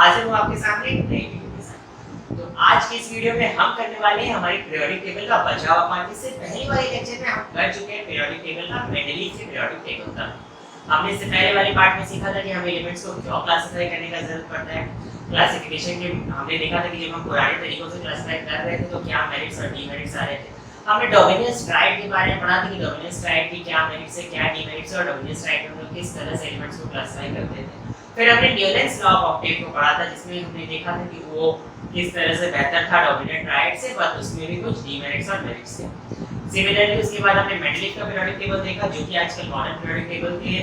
हाजिर हूँ आपके सामने एक नई वीडियो के साथ। तो आज के इस वीडियो में हम करने वाले हैं हमारी पीरियोडिक टेबल का बचा हुआ पार्ट। इससे पहले वाले लेक्चर में हम कर चुके हैं पीरियोडिक टेबल का मेंडलीव से पीरियोडिक टेबल तक। हमने इससे पहले वाले पार्ट में सीखा था कि हमें एलिमेंट्स को क्यों क्लासिफाई करने का जरूरत पड़ता है। क्लासिफिकेशन के हमने देखा था कि जब हम पुराने तरीकों से क्लासिफाई कर रहे थे तो क्या मेरिट्स और डीमेरिट्स आ रहे थे। हमने डोमिनेंस ट्राइड के बारे में पढ़ा था कि डोमिनेंस ट्राइड की क्या मेरिट्स है, क्या डीमेरिट्स है और डोमिनेंस ट्राइड में हम लोग किस तरह से एलिमेंट्स को क्लासिफाई करते थे। फिर हमने न्यूलैंड्स लॉ ऑफ ऑक्टेव को पढ़ा था जिसमें हमने देखा था कि वो किस तरह से बेहतर था डोमिनेंट ट्राइड से, बट उसमें भी कुछ डीमेरिट्स और मेरिट्स थे। सिमिलरली उसके बाद हमने मेंडलीव का पीरियोडिक टेबल देखा जो कि आजकल मॉडर्न पीरियोडिक टेबल के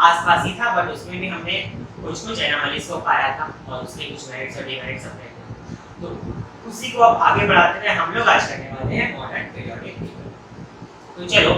आसपास ही था, बट उसमें भी हमने कुछ एनोमलीज को पाया था और उसके कुछ मेरिट्स और डीमेरिट्स अपने थे। तो उसी को अब आगे बढ़ाते हुए हम लोग आज करने वाले हैं मॉडर्न पीरियोडिक टेबल। तो चलो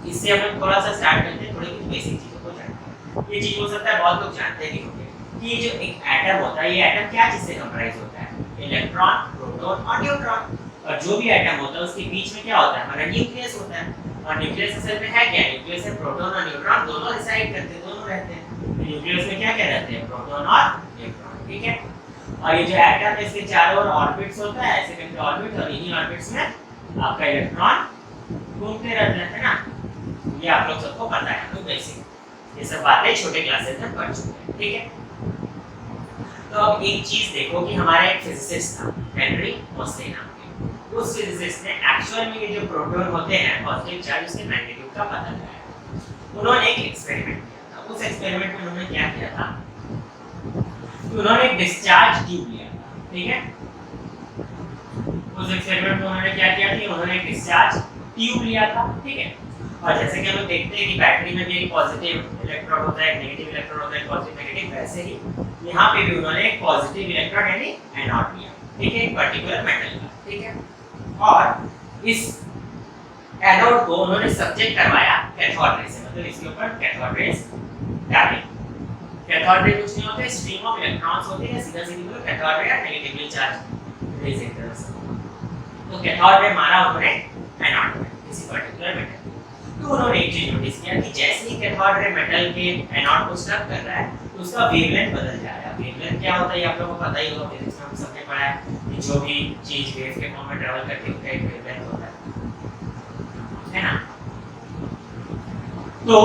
इससे हम लोग थोड़ा सा स्टार्ट करते हैं, थोड़ी कुछ बेसिक चीजों को जानते हैं। ये चीज हो सकता है बहुत लोग जानते नहीं होंगे कि ये जो एक एटम होता है, ये एटम क्या चीज से कंप्राइज होता है? इलेक्ट्रॉन, प्रोटॉन और न्यूट्रॉन। और जो भी एटम होता है उसके बीच में क्या होता है? हमारा न्यूक्लियस होता है। और न्यूक्लियस असल में है क्या? न्यूक्लियस में प्रोटॉन और न्यूट्रॉन दोनों रिसाइड करते हैं, दोनों रहते हैं। न्यूक्लियस में क्या क्या रहते हैं? प्रोटॉन और न्यूट्रॉन, ठीक है। और ये जो एटम है इसके चारों ओर ऑर्बिट्स होता है, ऐसे करके ऑर्बिट, और इन्हीं ऑर्बिट्स में आपका इलेक्ट्रॉन घूमते रहते हैं ना। ये आप लोग सबको पता है, तो बेसिक ये सब बातें छोटे क्लासेस में पढ़ चुके हैं, ठीक है। तो अब एक चीज देखो कि हमारा एक फिजिसिस्ट था हेनरी मोसले नाम के। उस फिजिसिस्ट ने एक्चुअल में ये जो प्रोटॉन होते हैं पॉजिटिव चार्ज उसके मैग्नीट्यूड का पता लगाया। उन्होंने एक एक्सपेरिमेंट किया था। उस एक्सपेरिमेंट में उन्होंने क्या किया था? उन्होंने एक डिस्चार्ज ट्यूब लिया था, ठीक है। उस एक्सपेरिमेंट में उन्होंने क्या किया कि उन्होंने एक डिस्चार्ज ट्यूब लिया था, ठीक है। और जैसे कि हम लोग देखते हैं कि बैटरी में भी एक पॉजिटिव इलेक्ट्रोड होता है, एक नेगेटिव इलेक्ट्रोड होता है, पॉजिटिव नेगेटिव, वैसे ही यहाँ पे भी उन्होंने एक पॉजिटिव इलेक्ट्रोड यानी एनोड लिया, ठीक है, एक पर्टिकुलर मेटल का, ठीक है। और इस एनोड को उन्होंने सब्जेक्ट करवाया कैथोड रे से, मतलब इसके ऊपर कैथोड रेज डाली। कैथोड रे कुछ नहीं होते, स्ट्रीम ऑफ इलेक्ट्रॉन्स होते हैं, सीधा सीधी बोलो कैथोड रे या नेगेटिवली चार्ज रेज एक तरह से। तो कैथोड रे मारा उन्होंने एनोड में किसी पर्टिकुलर मेटल। तो उन्होंने एक चीज नोटिस किया कि जैसे ही कैथोड रे मेटल के एनोड को स्ट्रक कर रहा है तो उसका वेवलेंथ बदल जा रहा है। वेवलेंथ क्या होता है ये आप लोगों को पता ही होगा, फिजिक्स में हम सबने पढ़ा है कि जो भी चीज वेव के फॉर्म में ट्रैवल करती है उसका एक वेवलेंथ होता है ना। तो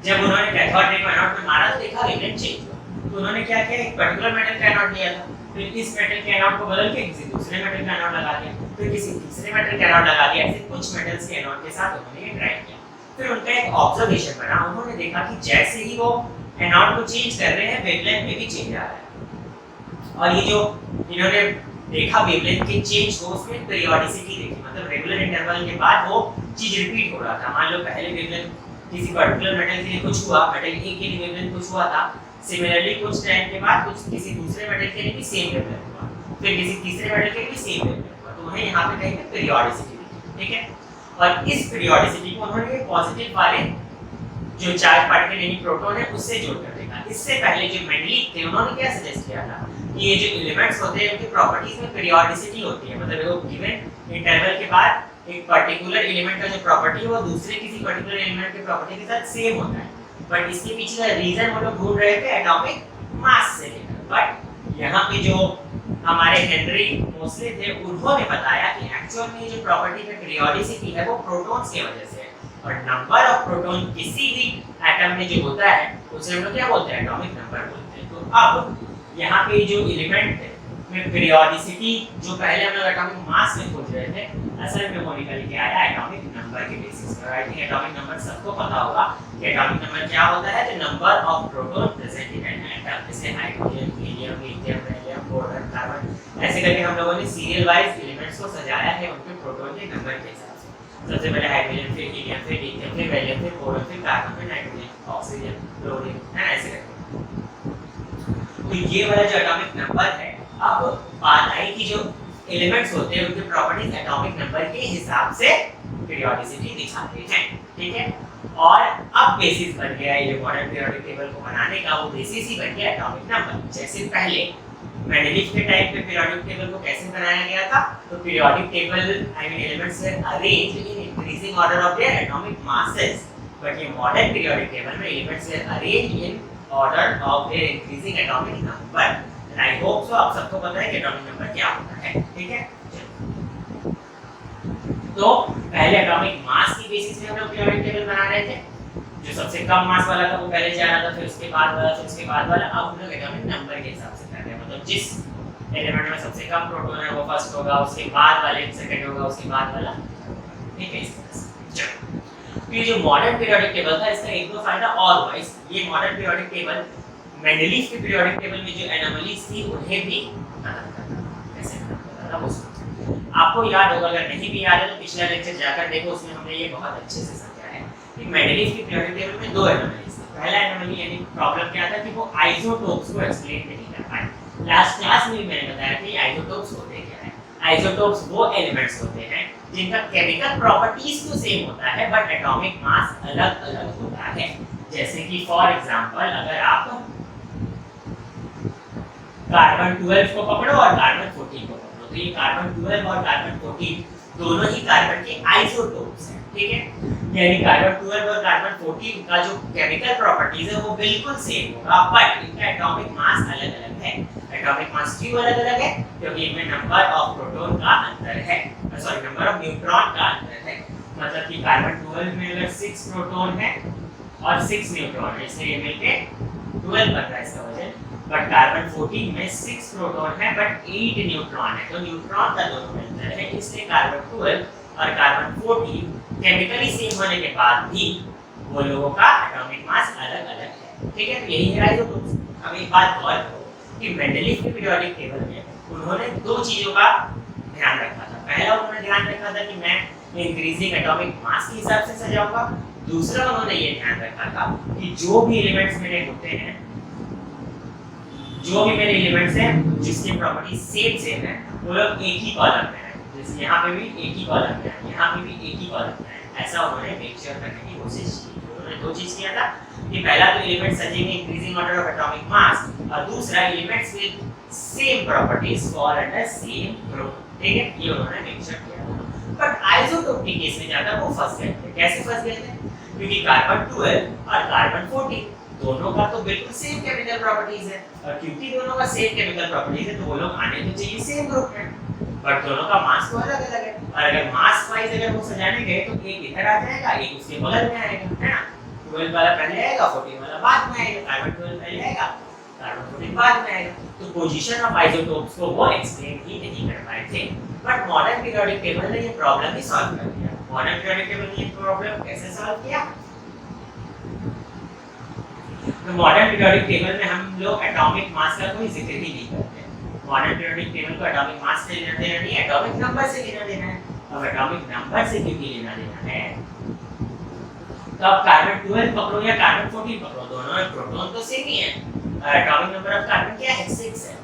जब उन्होंने कैथोड रे को एनोड में मारा तो देखा वेवलेंथ चेंज हुआ। तो उन्होंने क्या किया, एक पर्टिकुलर मेटल का एनोड लिया था, फिर इस मेटल के एनोड को बदल के किसी दूसरे मेटल का एनोड लगा दिया, फिर किसी तीसरे मेटल का एनोड लगा दिया। ऐसे कुछ मेटल्स के एनोड के साथ उन्होंने ये ट्राई किया। फिर उनका एक ऑब्जर्वेशन बना, उन्होंने देखा कि जैसे ही वो एनोड को चेंज कर रहे हैं वेवलेंथ में भी चेंज आ रहा है। और ये जो इन्होंने देखा वेवलेंथ के चेंज को, उसमें पीरियोडिसिटी देखी, मतलब रेगुलर इंटरवल के बाद वो चीज रिपीट हो रहा था। मान लो पहले वेवलेंथ किसी पर्टिकुलर मेटल के लिए कुछ हुआ, मेटल ए के लिए वेवलेंथ कुछ हुआ था, सिमिलरली कुछ टाइम के बाद कुछ किसी दूसरे मेटल के लिए भी सेम वेवलेंथ हुआ, फिर किसी तीसरे मेटल के लिए भी सेम वेवलेंथ हुआ। तो उन्हें यहाँ पे कहीं पे पीरियोडिसिटी दिखी, ठीक है। और इस पीरियोडिसिटी को उन्होंने पॉजिटिव वाले जो चार्ज पार्टिकल यानी प्रोटॉन है उससे जोड़कर देखा। इससे पहले जो मेंडलीव थे उन्होंने क्या सजेस्ट किया था कि ये जो एलिमेंट्स होते हैं उनकी प्रॉपर्टीज में पीरियोडिसिटी होती है, मतलब वो गिवन इंटरवल के बाद एक पर्टिकुलर एलिमेंट का जो प्रॉपर्टी है वो दूसरे किसी पर्टिकुलर एलिमेंट की प्रॉपर्टी के साथ सेम होता है। बट इसके पीछे का रीजन वो लोग ढूंढ रहे थे एटॉमिक मास से लेकर। बट यहाँ पे जो हमारे हेनरी मोसले थे उन्होंने बताया कि एक्चुअल में ये जो प्रॉपर्टी में पीरियोडिसिटी है वो प्रोटॉन्स की वजह से है। और नंबर ऑफ प्रोटॉन किसी भी एटम में जो होता है उसे हम लोग क्या बोलते हैं? एटॉमिक नंबर बोलते हैं। तो अब यहाँ पे जो एलिमेंट है में पीरियोडिसिटी जो पहले हम लोग एटॉमिक मास में खोज रहे थे, असल में वो निकल के आया एटॉमिक नंबर के बेसिस पर। आई थिंक एटॉमिक नंबर सबको पता होगा कि एटॉमिक नंबर क्या होता है, the number of proton present in an atom. जैसे hydrogen, helium, lithium, beryllium, boron, carbon, ऐसे करके हम लोगों ने सीरियल वाइज एलिमेंट्स को सजाया है उनके प्रोटॉन के नंबर के हिसाब से। सबसे पहले हाइड्रोजन, फिर हीलियम, फिर लिथियम, फिर बेरिलियम, फिर बोरॉन, फिर कार्बन, फिर नाइट्रोजन, ऑक्सीजन, क्लोरीन, है ऐसे करके। तो ये वाला जो एटॉमिक नंबर है, अब बात आई कि जो एलिमेंट्स होते हैं उनके प्रॉपर्टीज एटॉमिक नंबर के हिसाब से पीरियोडिसिटी दिखाते हैं, ठीक है। और अब बेसिस बन गया ये मॉडर्न पीरियोडिक टेबल को बनाने का, वो बेसिस ही बन गया एटॉमिक नंबर। जैसे पहले मेंडलीव के टाइम पे पीरियोडिक टेबल को कैसे बनाया गया था, तो periodic table I mean elements were arranged in increasing order of their atomic masses. But ये मॉडर्न पीरियोडिक टेबल में elements were arranged in order of their increasing atomic number I hope so आप सबको पता है कि atomic number क्या होता है, ठीक है। तो पहले एटॉमिक मास की बेसिस पे हम लोग पीरियोडिक टेबल बना रहे थे, जो सबसे कम मास वाला था वो पहले जा रहा था, फिर उसके बाद वाला, फिर उसके बाद वाला। अब हम लोग एटॉमिक नंबर के हिसाब से कर रहे हैं, मतलब जिस एलिमेंट में सबसे कम प्रोटॉन है वो फर्स्ट होगा, उसके बाद वाले सेकंड होगा, उसके बाद वाला, ठीक है, इस तरह से। चलो, ये जो मॉडर्न पीरियोडिक टेबल था इसका एक दो फायदा और हुआ। ये मॉडर्न पीरियोडिक टेबल मेंडलीव के पीरियोडिक टेबल में जो एनोमलीज थी उन्हें भी खत्म करता था। कैसे खत्म करता था वो आपको याद होगा, अगर नहीं भी याद है तो पिछला लेक्चर जाकर देखो, उसमें हमने ये बहुत अच्छे से समझा है कि मेंडलीव की पीरियोडिक टेबल में दो एनोमलीज थी। पहला एनोमली यानी प्रॉब्लम क्या था कि वो आइसोटोप्स को एक्सप्लेन नहीं कर पाए। लास्ट क्लास में मैंने बताया कि आइसोटोप्स होते क्या है। आइसोटोप्स वो एलिमेंट्स होते हैं जिनका केमिकल प्रॉपर्टीज तो सेम होता है बट एटॉमिक मास अलग-अलग होता है। जैसे कि फॉर एग्जांपल अगर आप कार्बन 12 को पकड़ो और कार्बन 14 को पकड़ो, तो ये कार्बन 12 और कार्बन 14 दोनों ही कार्बन के आइसोटोप्स हैं, ठीक है। यानी कार्बन 12 और कार्बन 14 का जो केमिकल प्रॉपर्टीज है वो बिल्कुल सेम होगा बट इनका एटॉमिक मास अलग-अलग है। एटॉमिक मास क्यों अलग-अलग है? क्योंकि इनमें नंबर ऑफ प्रोटॉन का अंतर है, सॉरी नंबर ऑफ न्यूट्रॉन का अंतर है। मतलब कि कार्बन 12 में अगर 6 प्रोटॉन है और 6 न्यूट्रॉन है, इसलिए ये मिलके 12 बनता है इसका वजन। बट कार्बन 14 में 6 प्रोटॉन है बट 8 न्यूट्रॉन है, तो न्यूट्रॉन का दोनों में अंतर है, इसलिए कार्बन 12 और कार्बन 14 केमिकली सेम होने के बाद भी वो लोगों का एटॉमिक मास अलग-अलग है, ठीक है। तो यही है आइसोटोप्स। अब एक बात और करो कि मेंडलीव के पीरियोडिक टेबल में उन्होंने दो चीजों का ध्यान रखा था। पहला उन्होंने ध्यान रखा था कि मैं इंक्रीजिंग एटॉमिक मास के हिसाब से सजाऊंगा। दूसरा उन्होंने ये ध्यान रखा था कि जो भी एलिमेंट्स मेरे होते हैं, जो भी मेरे एलिमेंट्स हैं जिसकी प्रॉपर्टी सेम है, वो लोग एक ही कॉलम में है। जैसे यहाँ पे भी एक ही कॉलम में है, यहाँ पे भी एक ही कॉलम में है। ऐसा उन्होंने मेक श्योर करने की कोशिश की। उन्होंने दो चीज किया था कि पहला तो एलिमेंट सजेंगे increasing order of atomic mass, और दूसरा elements with same properties fall under same group, ठीक है। ये उन्होंने मेक श्योर किया था। बट आइसोटोप के केस में ज्यादा वो फंस गए थे। कैसे फंस गए थे? क्योंकि कार्बन 12 और कार्बन 14 दोनों का तो बिल्कुल सेम केमिकल प्रॉपर्टीज है, और क्योंकि दोनों का सेम केमिकल प्रॉपर्टीज है तो वो लोग आने तो चाहिए सेम ग्रुप में, बट दोनों का मास तो अलग-अलग है। और अगर मास वाइज अगर वो सजाने गए तो एक इधर आ जाएगा, एक उसके बगल में आएगा, है ना। 12 वाला पहले आएगा, 14 वाला बाद में आएगा, कार्बन 12 पहले आएगा, कार्बन 14 बाद में आएगा। तो पोजीशन ऑफ आइसोटोप्स को वो एक्सप्लेन ही नहीं कर पाए थे। बट मॉडर्न पीरियोडिक टेबल ने ये प्रॉब्लम ही सॉल्व कर दिया। मॉडर्न पीरियोडिक टेबल ने ये प्रॉब्लम कैसे सॉल्व किया? तो मॉडर्न पीरियोडिक टेबल में हम लोग एटॉमिक मास का कोई जिक्र ही नहीं करते। मॉडर्न पीरियोडिक टेबल को एटॉमिक मास से लेना देना नहीं, एटॉमिक नंबर से लेना देना है। अब एटॉमिक नंबर से क्योंकि लेना देना है, तो अब कार्बन 12 पकड़ो या कार्बन 14 पकड़ो, दोनों में प्रोटॉन तो सेम ही है, और एटॉमिक नंबर ऑफ कार्बन क्या है? 6 है।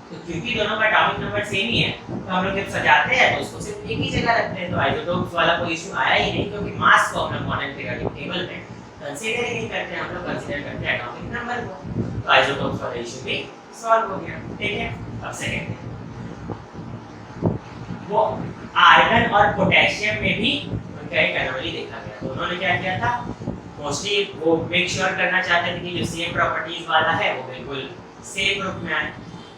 तो क्योंकि दोनों का एटॉमिक नंबर सेम ही है, तो हम लोग जब सजाते हैं तो उसको सिर्फ एक ही जगह रखते हैं। तो आइसोटोप्स वाला कोई इशू आया ही नहीं, क्योंकि मास को हम लोग मॉडर्न पीरियोडिक टेबल में कंसीडर ही नहीं करते, हम लोग कंसीडर करते हैं एटॉमिक नंबर को। तो आइसोटोप्स वाला इशू भी सॉल्व हो गया, ठीक है। अब सेकंड वो आर्गन और पोटेशियम में भी उनका एक एनोमली देखा गया। उन्होंने क्या किया था? मोस्टली वो मेक श्योर करना चाहते थे कि जो सेम प्रॉपर्टीज वाला है वो बिल्कुल सेम ग्रुप में आए।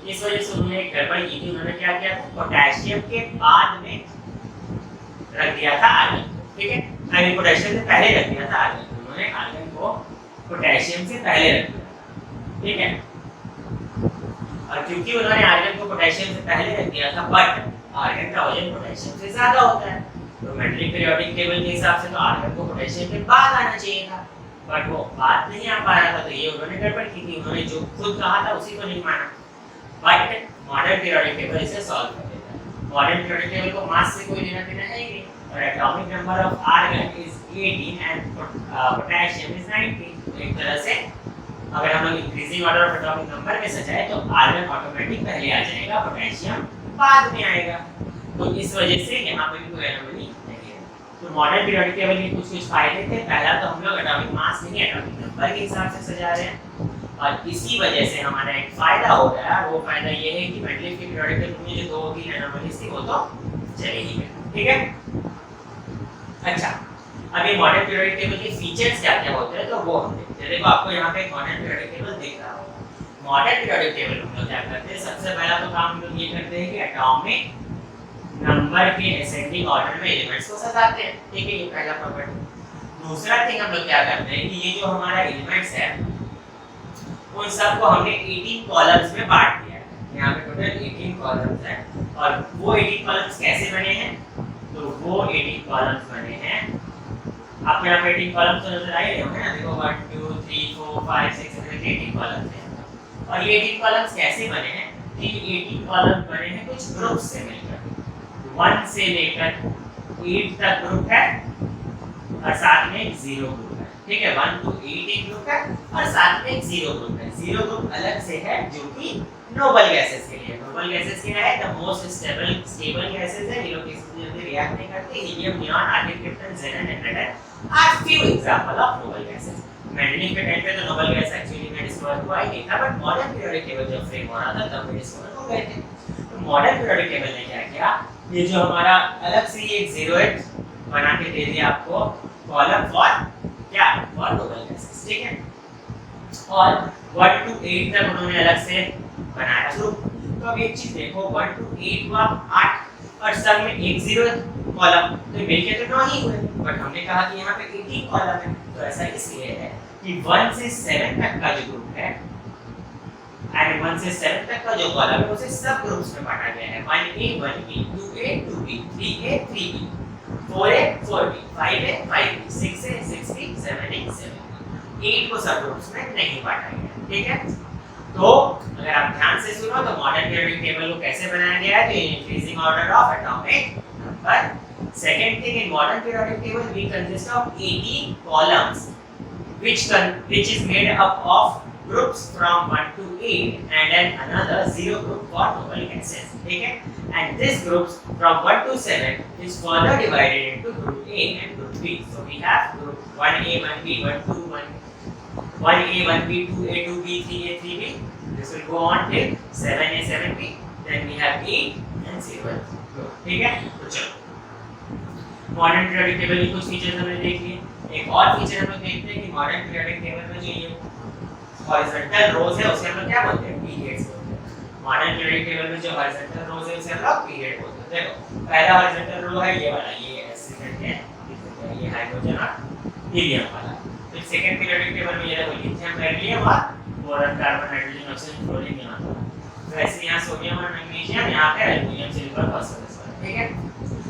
इस वजह से उन्होंने एक गड़बड़ की थी। उन्होंने क्या किया था? पोटेशियम के बाद में रख दिया था आर्गन, ठीक है। आई मीन पोटेशियम से पहले रख दिया था आर्गन। उन्होंने आर्गन को पोटेशियम से पहले रख दिया था, ठीक है। और क्योंकि उन्होंने आर्गन को पोटेशियम से पहले रख दिया था, बट आर्गन का वजन पोटेशियम से ज्यादा होता है, तो मेंडलीव पीरियोडिक टेबल के हिसाब से तो आर्गन को पोटेशियम के बाद आना चाहिए था, बट वो बात नहीं आ पा रहा था। तो ये उन्होंने गड़बड़ की थी। उन्होंने जो खुद कहा था उसी को नहीं माना। बट मॉडर्न पीरियोडिक टेबल इसे सॉल्व कर देता है। मॉडर्न पीरियोडिक टेबल को मास से कोई लेना देना है ही नहीं, और atomic number of argon is 18 and potassium is 19। तो एक तरह से अगर हम लोग increasing order of atomic number में सजाए तो आर्गन ऑटोमेटिक पहले आ जाएगा, पोटेशियम बाद में आएगा। तो इस वजह से यहाँ पे भी कोई एनोमली नहीं है। तो मॉडर्न पीरियोडिक टेबल के कुछ फायदे थे। पहला तो हम लोग एटॉमिक मास नहीं, एटॉमिक नंबर के हिसाब से सजा रहे हैं, और इसी वजह से हमारा एक फायदा हो गया। वो फायदा ये है कि मेंडलीव के पीरियोडिक टेबल में जो 2-3 एनोमलीज थी वो तो चले ही गए, ठीक है। अच्छा, अभी मॉडर्न पीरियोडिक टेबल के फीचर्स क्या-क्या होते हैं तो वो हम देखते हैं। देखो आपको यहाँ पे मॉडर्न पीरियोडिक टेबल दिख रहा होगा। मॉडर्न पीरियोडिक टेबल में हम लोग क्या करते हैं, सबसे पहला तो काम हम लोग ये करते हैं कि एटॉमिक नंबर के असेंडिंग ऑर्डर में एलिमेंट्स को सजाते हैं। ठीक है, ये पहला प्रॉपर्टी। दूसरा थिंग हम लोग क्या करते हैं कि ये जो हमारा एलिमेंट्स है उन सबको हमने 18 कॉलम्स में बांट दिया है। यहाँ पे टोटल 18 कॉलम्स है और वो 18 कॉलम्स कैसे बने हैं, तो वो 18 कॉलम्स बने हैं, आपको यहाँ पे 18 कॉलम्स तो नजर आ ही रहे होंगे ना, देखो 1 2 3 4 5 6 7 18 कॉलम्स हैं। और ये 18 कॉलम्स कैसे बने हैं, कि 18 कॉलम्स बने हैं कुछ ग्रुप्स से मिलकर, 1 से लेकर 8 तक ग्रुप है और साथ में एक 0 ग्रुप है। ठीक है, 1 to 8 एक ग्रुप है और साथ में एक 0 ग्रुप है। 0 ग्रुप अलग से है जो कि नोबल गैसेस के लिए। नोबल गैसेस क्या है, द मोस्ट स्टेबल गैसेस है, ये लोग किसी जल्दी रिएक्ट नहीं करते। Helium, neon, argon, krypton, xenon and नेटन are few example of noble gases. Mendeleev के टाइम पे तो नोबल गैस एक्चुअली में डिस्कवर हुआ ही नहीं था, बट मॉडर्न पीरियोडिक टेबल जब फ्रेम हो रहा था तब डिस्कवर हो गए थे। तो मॉडर्न पीरियोडिक टेबल ने क्या किया, ये जो हमारा अलग से एक 0 बना के दे दिया आपको कॉलम फॉर क्या, फॉर नोबल गैसेस। ठीक है, और 1 to 8 तक उन्होंने अलग से बनाया ग्रुप। तो अब एक चीज देखो, 1 to 8 हुआ 8 और सब में एक 0 कॉलम, तो मिलके तो 9 ही हुए, बट हमने कहा कि यहाँ पे 18 कॉलम है, तो ऐसा इसलिए है कि 1 से 7 तक का जो ग्रुप है एंड 1 से 7 तक का जो कॉलम है उसे सब ग्रुप्स में बांटा गया है। 1A 1B 2A 2B 3A 3B 4A 4B 5A 5B 6A 6B 7A 7B 8 को सब ग्रुप्स में नहीं बांटा गया। ठीक है, तो अगर आप ध्यान से सुनो तो मॉडर्न पीरियोडिक टेबल को कैसे बनाया गया है, तो increasing order of atomic number. Second thing, in modern periodic table we consist of 18 columns which is made up of groups from 1 to 8 and then another 0 group for noble gases. ठीक है, and these groups from 1 to 7 is further divided into group A and group B. So we have group 1A 1B 1 2 1A 1B 2A 2B 3A 3B. This will go on till 7A 7B. Then we have 8 and 0 group. ठीक है, तो चलो modern periodic table के कुछ features हमने देख लिए। एक और फीचर हम लोग देखते हैं कि मॉडर्न पीरियोडिक टेबल में जो ये हॉरिजॉन्टल रोज है उसे हम लोग क्या बोलते हैं, पीरियड्स बोलते हैं। मॉडर्न पीरियोडिक टेबल में जो हॉरिजॉन्टल रोज है उसे हम लोग पीरियड बोलते हैं। देखो पहला हॉरिजॉन्टल रो है ये वाला, ये एसिड है, ये हाइड्रोजन और हीलियम वाला। फिर सेकंड पीरियोडिक टेबल में ये देखो लिथियम, बेरिलियम और boron, carbon, nitrogen, oxygen, fluorine यहाँ पर। वैसे यहाँ सोडियम और मैग्नीशियम, यहाँ पे एल्युमिनियम, सिल्वर, फास्फोरस। ठीक है,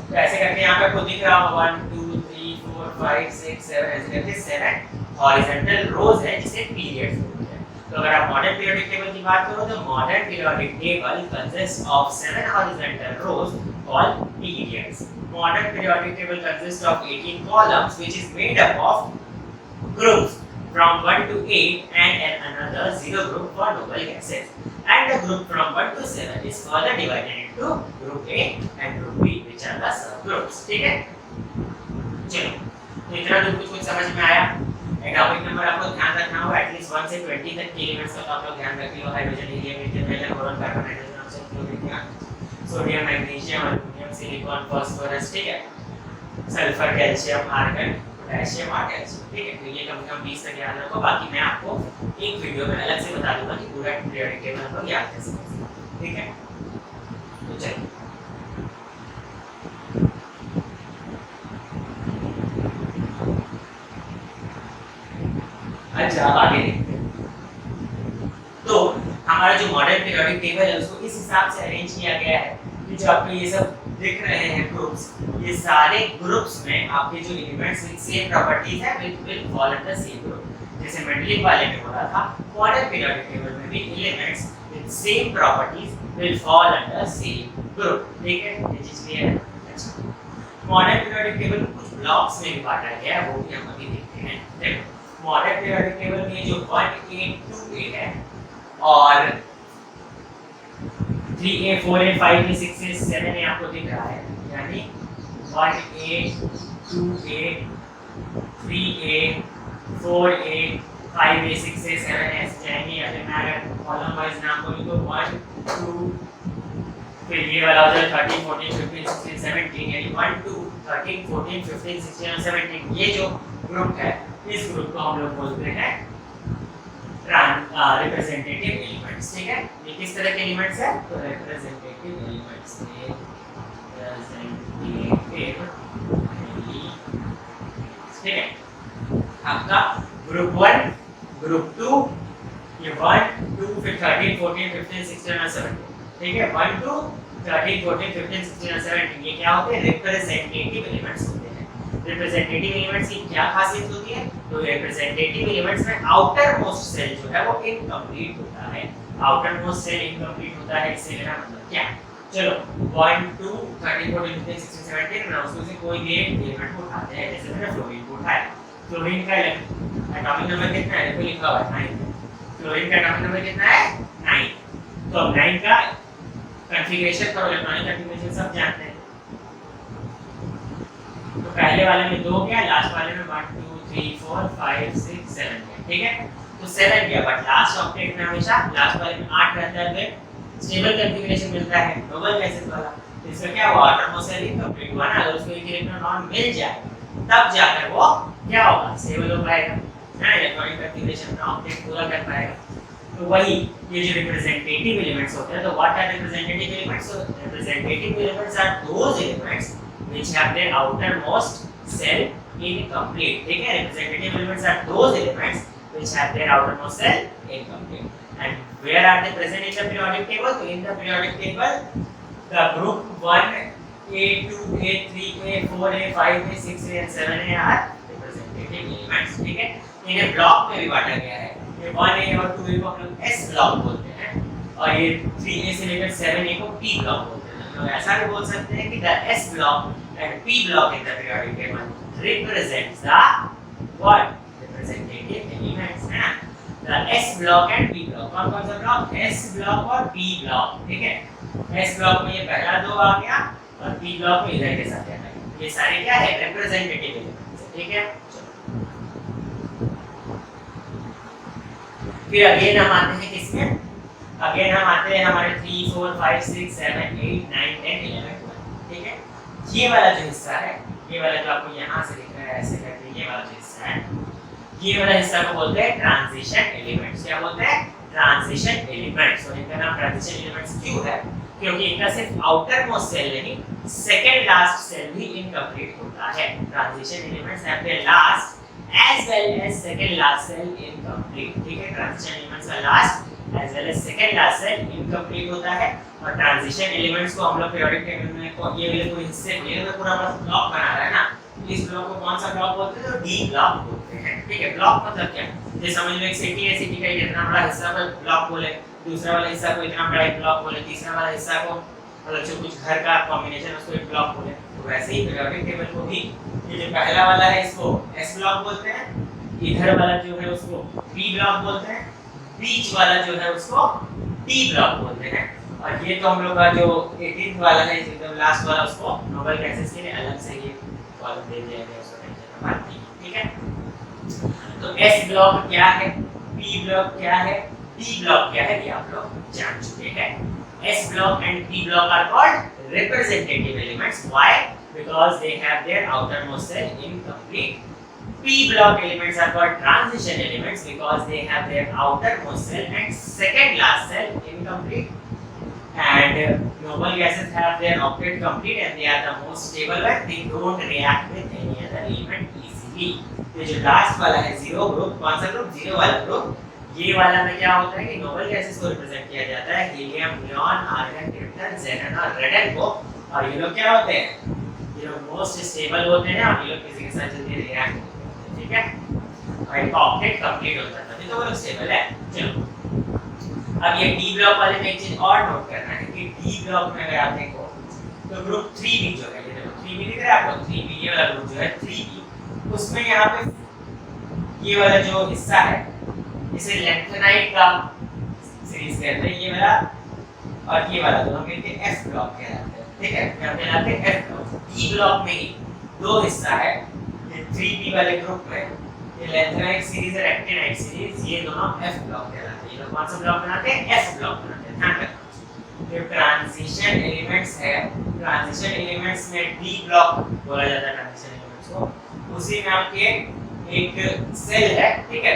तो ऐसे करके यहाँ पे आपको दिख रहा होगा 1 2 3 4 5 6 7 ऐसे करके 7 हॉरिजॉन्टल रोज है जिसे पीरियड्स बोलते हैं। तो अगर आप मॉडर्न पीरियोडिक टेबल की बात करो तो modern periodic table consist of 7 horizontal rows called periods. Modern periodic table consist of 18 columns which is made up of groups from 1 to 8 and another 0 group for noble gases. And the group from 1 to 7 is further divided into group A and group B, which are the subgroups. ठीक है, चलो तो इतना तो कुछ समझ में आया। एटॉमिक नंबर आपको ध्यान रखना होगा, एटलीस्ट 1 से 20 तक के एलिमेंट्स का तो आप लोग ध्यान रखिए। Hydrogen, helium, lithium, boron, carbon, nitrogen, oxygen, fluorine, sodium, magnesium, aluminium, silicon, phosphorus. ठीक है, सल्फर, कैल्शियम, आर्गन, पोटेशियम और कैल्शियम। ठीक है, तो ये कम से कम 20 तक याद रखो। बाकी मैं आपको एक वीडियो में अलग से बता दूंगा कि पूरा पीरियोडिक टेबल हम लोग याद कैसे कर सकते हैं। ठीक है, तो चलिए अच्छा आगे देखते हैं। तो हमारा जो मॉडर्न पीरियोडिक टेबल है उसको इस हिसाब से अरेंज किया गया है कि जो आपको ये सब दिख रहे हैं ग्रुप्स, ये सारे ग्रुप्स में आपके जो एलिमेंट्स विद सेम प्रॉपर्टीज है will fall under same group. जैसे मेंडेलिव वाले में हो रहा था, मॉडर्न पीरियोडिक टेबल में भी elements with same properties will fall under same group. ठीक है, ये चीज क्लियर है। अच्छा, मॉडर्न पीरियोडिक टेबल को कुछ ब्लॉक्स में भी बांटा गया है, वो भी हम अभी देखते हैं। देखो मॉडर्न पीरियोडिक टेबल में जो 1A 2A है और 3A 4A 5A 6A 7A आपको दिख रहा है, यानी 1A 2A 3A 4A 5A 6A 7A जाएंगे। या फिर मैं अगर कॉलम वाइज नाम बोलूं तो 1 2 फिर ये वाला हो जाए 13 14 15 16 17, यानी 1 2 13 14 15 16 और 17। ये जो ग्रुप है इस ग्रुप को हम लोग बोलते हैं रिप्रेजेंटेटिव एलिमेंट्स, ठीक है। ये किस तरह के एलिमेंट्स है? तो रिप्रेजेंटेटिव एलिमेंट्स है, ठीक है। आपका ग्रुप 1, ग्रुप 2, ये 1 2 फिर 13 14 15 16 और 17, ठीक है। 1 2 13 14 15 16 और 17 ये क्या होते हैं? रिप्रेजेंटेटिव एलिमेंट्स होते हैं। रिप्रेजेंटेटिव एलिमेंट्स की क्या खासियत होती है? तो रिप्रेजेंटेटिव एलिमेंट्स में आउटर मोस्ट सेल जो है वो इनकम्प्लीट होता है। आउटर मोस्ट सेल इनकम्प्लीट होता है, इससे मेरा मतलब क्या है? चलो 1 2 13 14 15 16 17 ना उसमें से कोई भी एक एलिमेंट को उठाते हैं। जैसे मैंने फ्लोरीन को उठाया, फ्लोरीन का एटॉमिक नंबर कितना है? देखो लिखा हुआ है 9। फ्लोरीन का एटॉमिक नंबर कितना है? 9। तो अब 9 का कॉन्फ़िगरेशन करो, इलेक्ट्रॉनिक कॉन्फ़िगरेशन सब जानते हैं। तो पहले वाले में 2 गया, लास्ट वाले में 1 2 3 4 5 6 7 गया, ठीक है। तो 7 गया, बट लास्ट ऑक्टेट में हमेशा लास्ट वाले में 8 रहता है, तो स्टेबल कॉन्फ़िगरेशन मिलता है नोबल गैसेस वाला। तो इसका क्या हुआ? ऑटोनॉमस सेल इनकम्प्लीट हुआ ना। अगर उसको एक इलेक्ट्रॉन नॉन मिल जाए तब जाकर वो क्या होगा? स्टेबल हो पाएगा ना, इलेक्ट्रॉनिक कॉन्फ़िगरेशन में ऑक्टेट पूरा कर पाएगा। तो वही ये जो रिप्रेजेंटेटिव एलिमेंट्स होते हैं, तो what are representative elements? Representative elements are those elements which have their outermost cell incomplete, ठीक है। representative elements are those elements which have their outermost cell incomplete. And where are they present in the periodic table? So in the periodic table the group 1 A2 A3 A4 A5 A6 and 7A are representative elements, ठीक है। इन्हें block में भी बांटा गया है। ये 1A और 2A को हम लोग S ब्लॉक बोलते हैं और ये 3A से लेकर 7A को P ब्लॉक बोलते हैं। तो ऐसा भी बोल सकते हैं कि the S block and P block in the periodic table represents the what? Representative elements, है ना। The S block and P block, कौन कौन सा ब्लॉक? S block और P block, ठीक है। S block में ये पहला 2 आ गया और P block में इधर के साथ आ गया। ये सारे क्या है? रिप्रेजेंटेटिव एलिमेंट्स, ठीक है। फिर अगेन हम आते हैं किसमें? अगेन हम आते हैं हमारे 3 4 5 6 7 8 9 10 11 12, ठीक है। ये वाला जो हिस्सा है, ये वाला जो आपको यहाँ से दिख रहा है ऐसे करके, ये वाला जो हिस्सा है, ये वाला हिस्सा को बोलते हैं ट्रांजिशन एलिमेंट्स। क्या बोलते हैं? Transition elements. और इनका नाम ट्रांजिशन एलिमेंट्स क्यों है? क्योंकि इनका सिर्फ आउटर मोस्ट सेल नहीं, सेकंड लास्ट सेल भी इनकम्प्लीट होता है। Transition elements have their last as well as second last cell incomplete, ठीक है। ट्रांजिशन एलिमेंट्स का last as well as second last cell incomplete होता है। और ट्रांजिशन एलिमेंट्स को हम लोग पीरियोडिक टेबल में को ये वाले पूरे हिस्से ये में पूरा बस ब्लॉक बना रहा है ना, इस ब्लॉक को कौन सा ब्लॉक बोलते हैं? तो डी ब्लॉक बोलते हैं, ठीक है। ब्लॉक मतलब क्या? जैसे समझ लो एक सिटी है, सिटी का इतना बड़ा हिस्सा को ब्लॉक बोले, दूसरा वाला हिस्सा को इतना बड़ा ब्लॉक बोले, तीसरा वाला हिस्सा को मतलब जो कुछ घर का कॉम्बिनेशन उसको एक ब्लॉक बोले। तो वैसे ही पीरियोडिक टेबल को भी ये जो पहला वाला है इसको एस ब्लॉक बोलते हैं, इधर वाला जो है उसको पी ब्लॉक बोलते हैं, बीच वाला जो है उसको टी ब्लॉक बोलते हैं। और ये तो हम लोग का जो 18th वाला है एकदम लास्ट वाला उसको नोबल गैसेस के लिए अलग से ये कॉलम दे दिया गया, उसको टेंशन मत लीजिए, ठीक है। तो एस ब्लॉक क्या है, पी ब्लॉक क्या है, टी ब्लॉक क्या है, ये आप लोग जान चुके हैं। S block and P block are called representative elements. Why? Because they have their outermost cell incomplete. P block elements are called transition elements because they have their outermost cell and second last cell incomplete. And noble gases have their octet complete and they are the most stable one. They don't react with any other element easily. ये जो last वाला है zero group, कौन सा group? Zero वाला group. ये वाला में क्या होता है कि नोबल गैसेस को रिप्रेजेंट किया जाता है हीलियम, नियॉन, आर्गन, क्रिप्टन, ज़ेनन और रेडन को। और ये लोग क्या होते हैं? ये लोग मोस्ट स्टेबल होते हैं और ये लोग किसी के साथ जल्दी रिएक्ट नहीं करते, ठीक है। और इनका ऑक्टेट कंप्लीट होता है तभी तो वो लोग स्टेबल है। चलो अब ये डी ब्लॉक वाले में एक चीज और नोट करना है कि डी ब्लॉक में अगर आप देखो तो ग्रुप 3b जो है, ये देखो 3b दिख रहा है आपको, 3b ये वाला ग्रुप जो है 3b, उसमें यहाँ पे ये वाला जो हिस्सा है इसे लैंथेनाइट का सीरीज कहते हैं, ये वाला और ये वाला दोनों मिलके एफ ब्लॉक कहलाते हैं, ठीक है। क्या कहलाते हैं? F block. डी ब्लॉक में ही दो हिस्सा है, ये 3b वाले ग्रुप में ये लैंथेनाइट सीरीज और एक्टिनाइट सीरीज, ये दोनों एफ ब्लॉक कहलाते हैं। ये लोग कौन सा ब्लॉक बनाते हैं? एफ ब्लॉक बनाते हैं, ध्यान रखना। जो ट्रांजिशन एलिमेंट्स है, ट्रांजिशन एलिमेंट्स में डी ब्लॉक बोला जाता है ट्रांजिशन एलिमेंट्स को। उसी में आपके एक सेल है, ठीक है,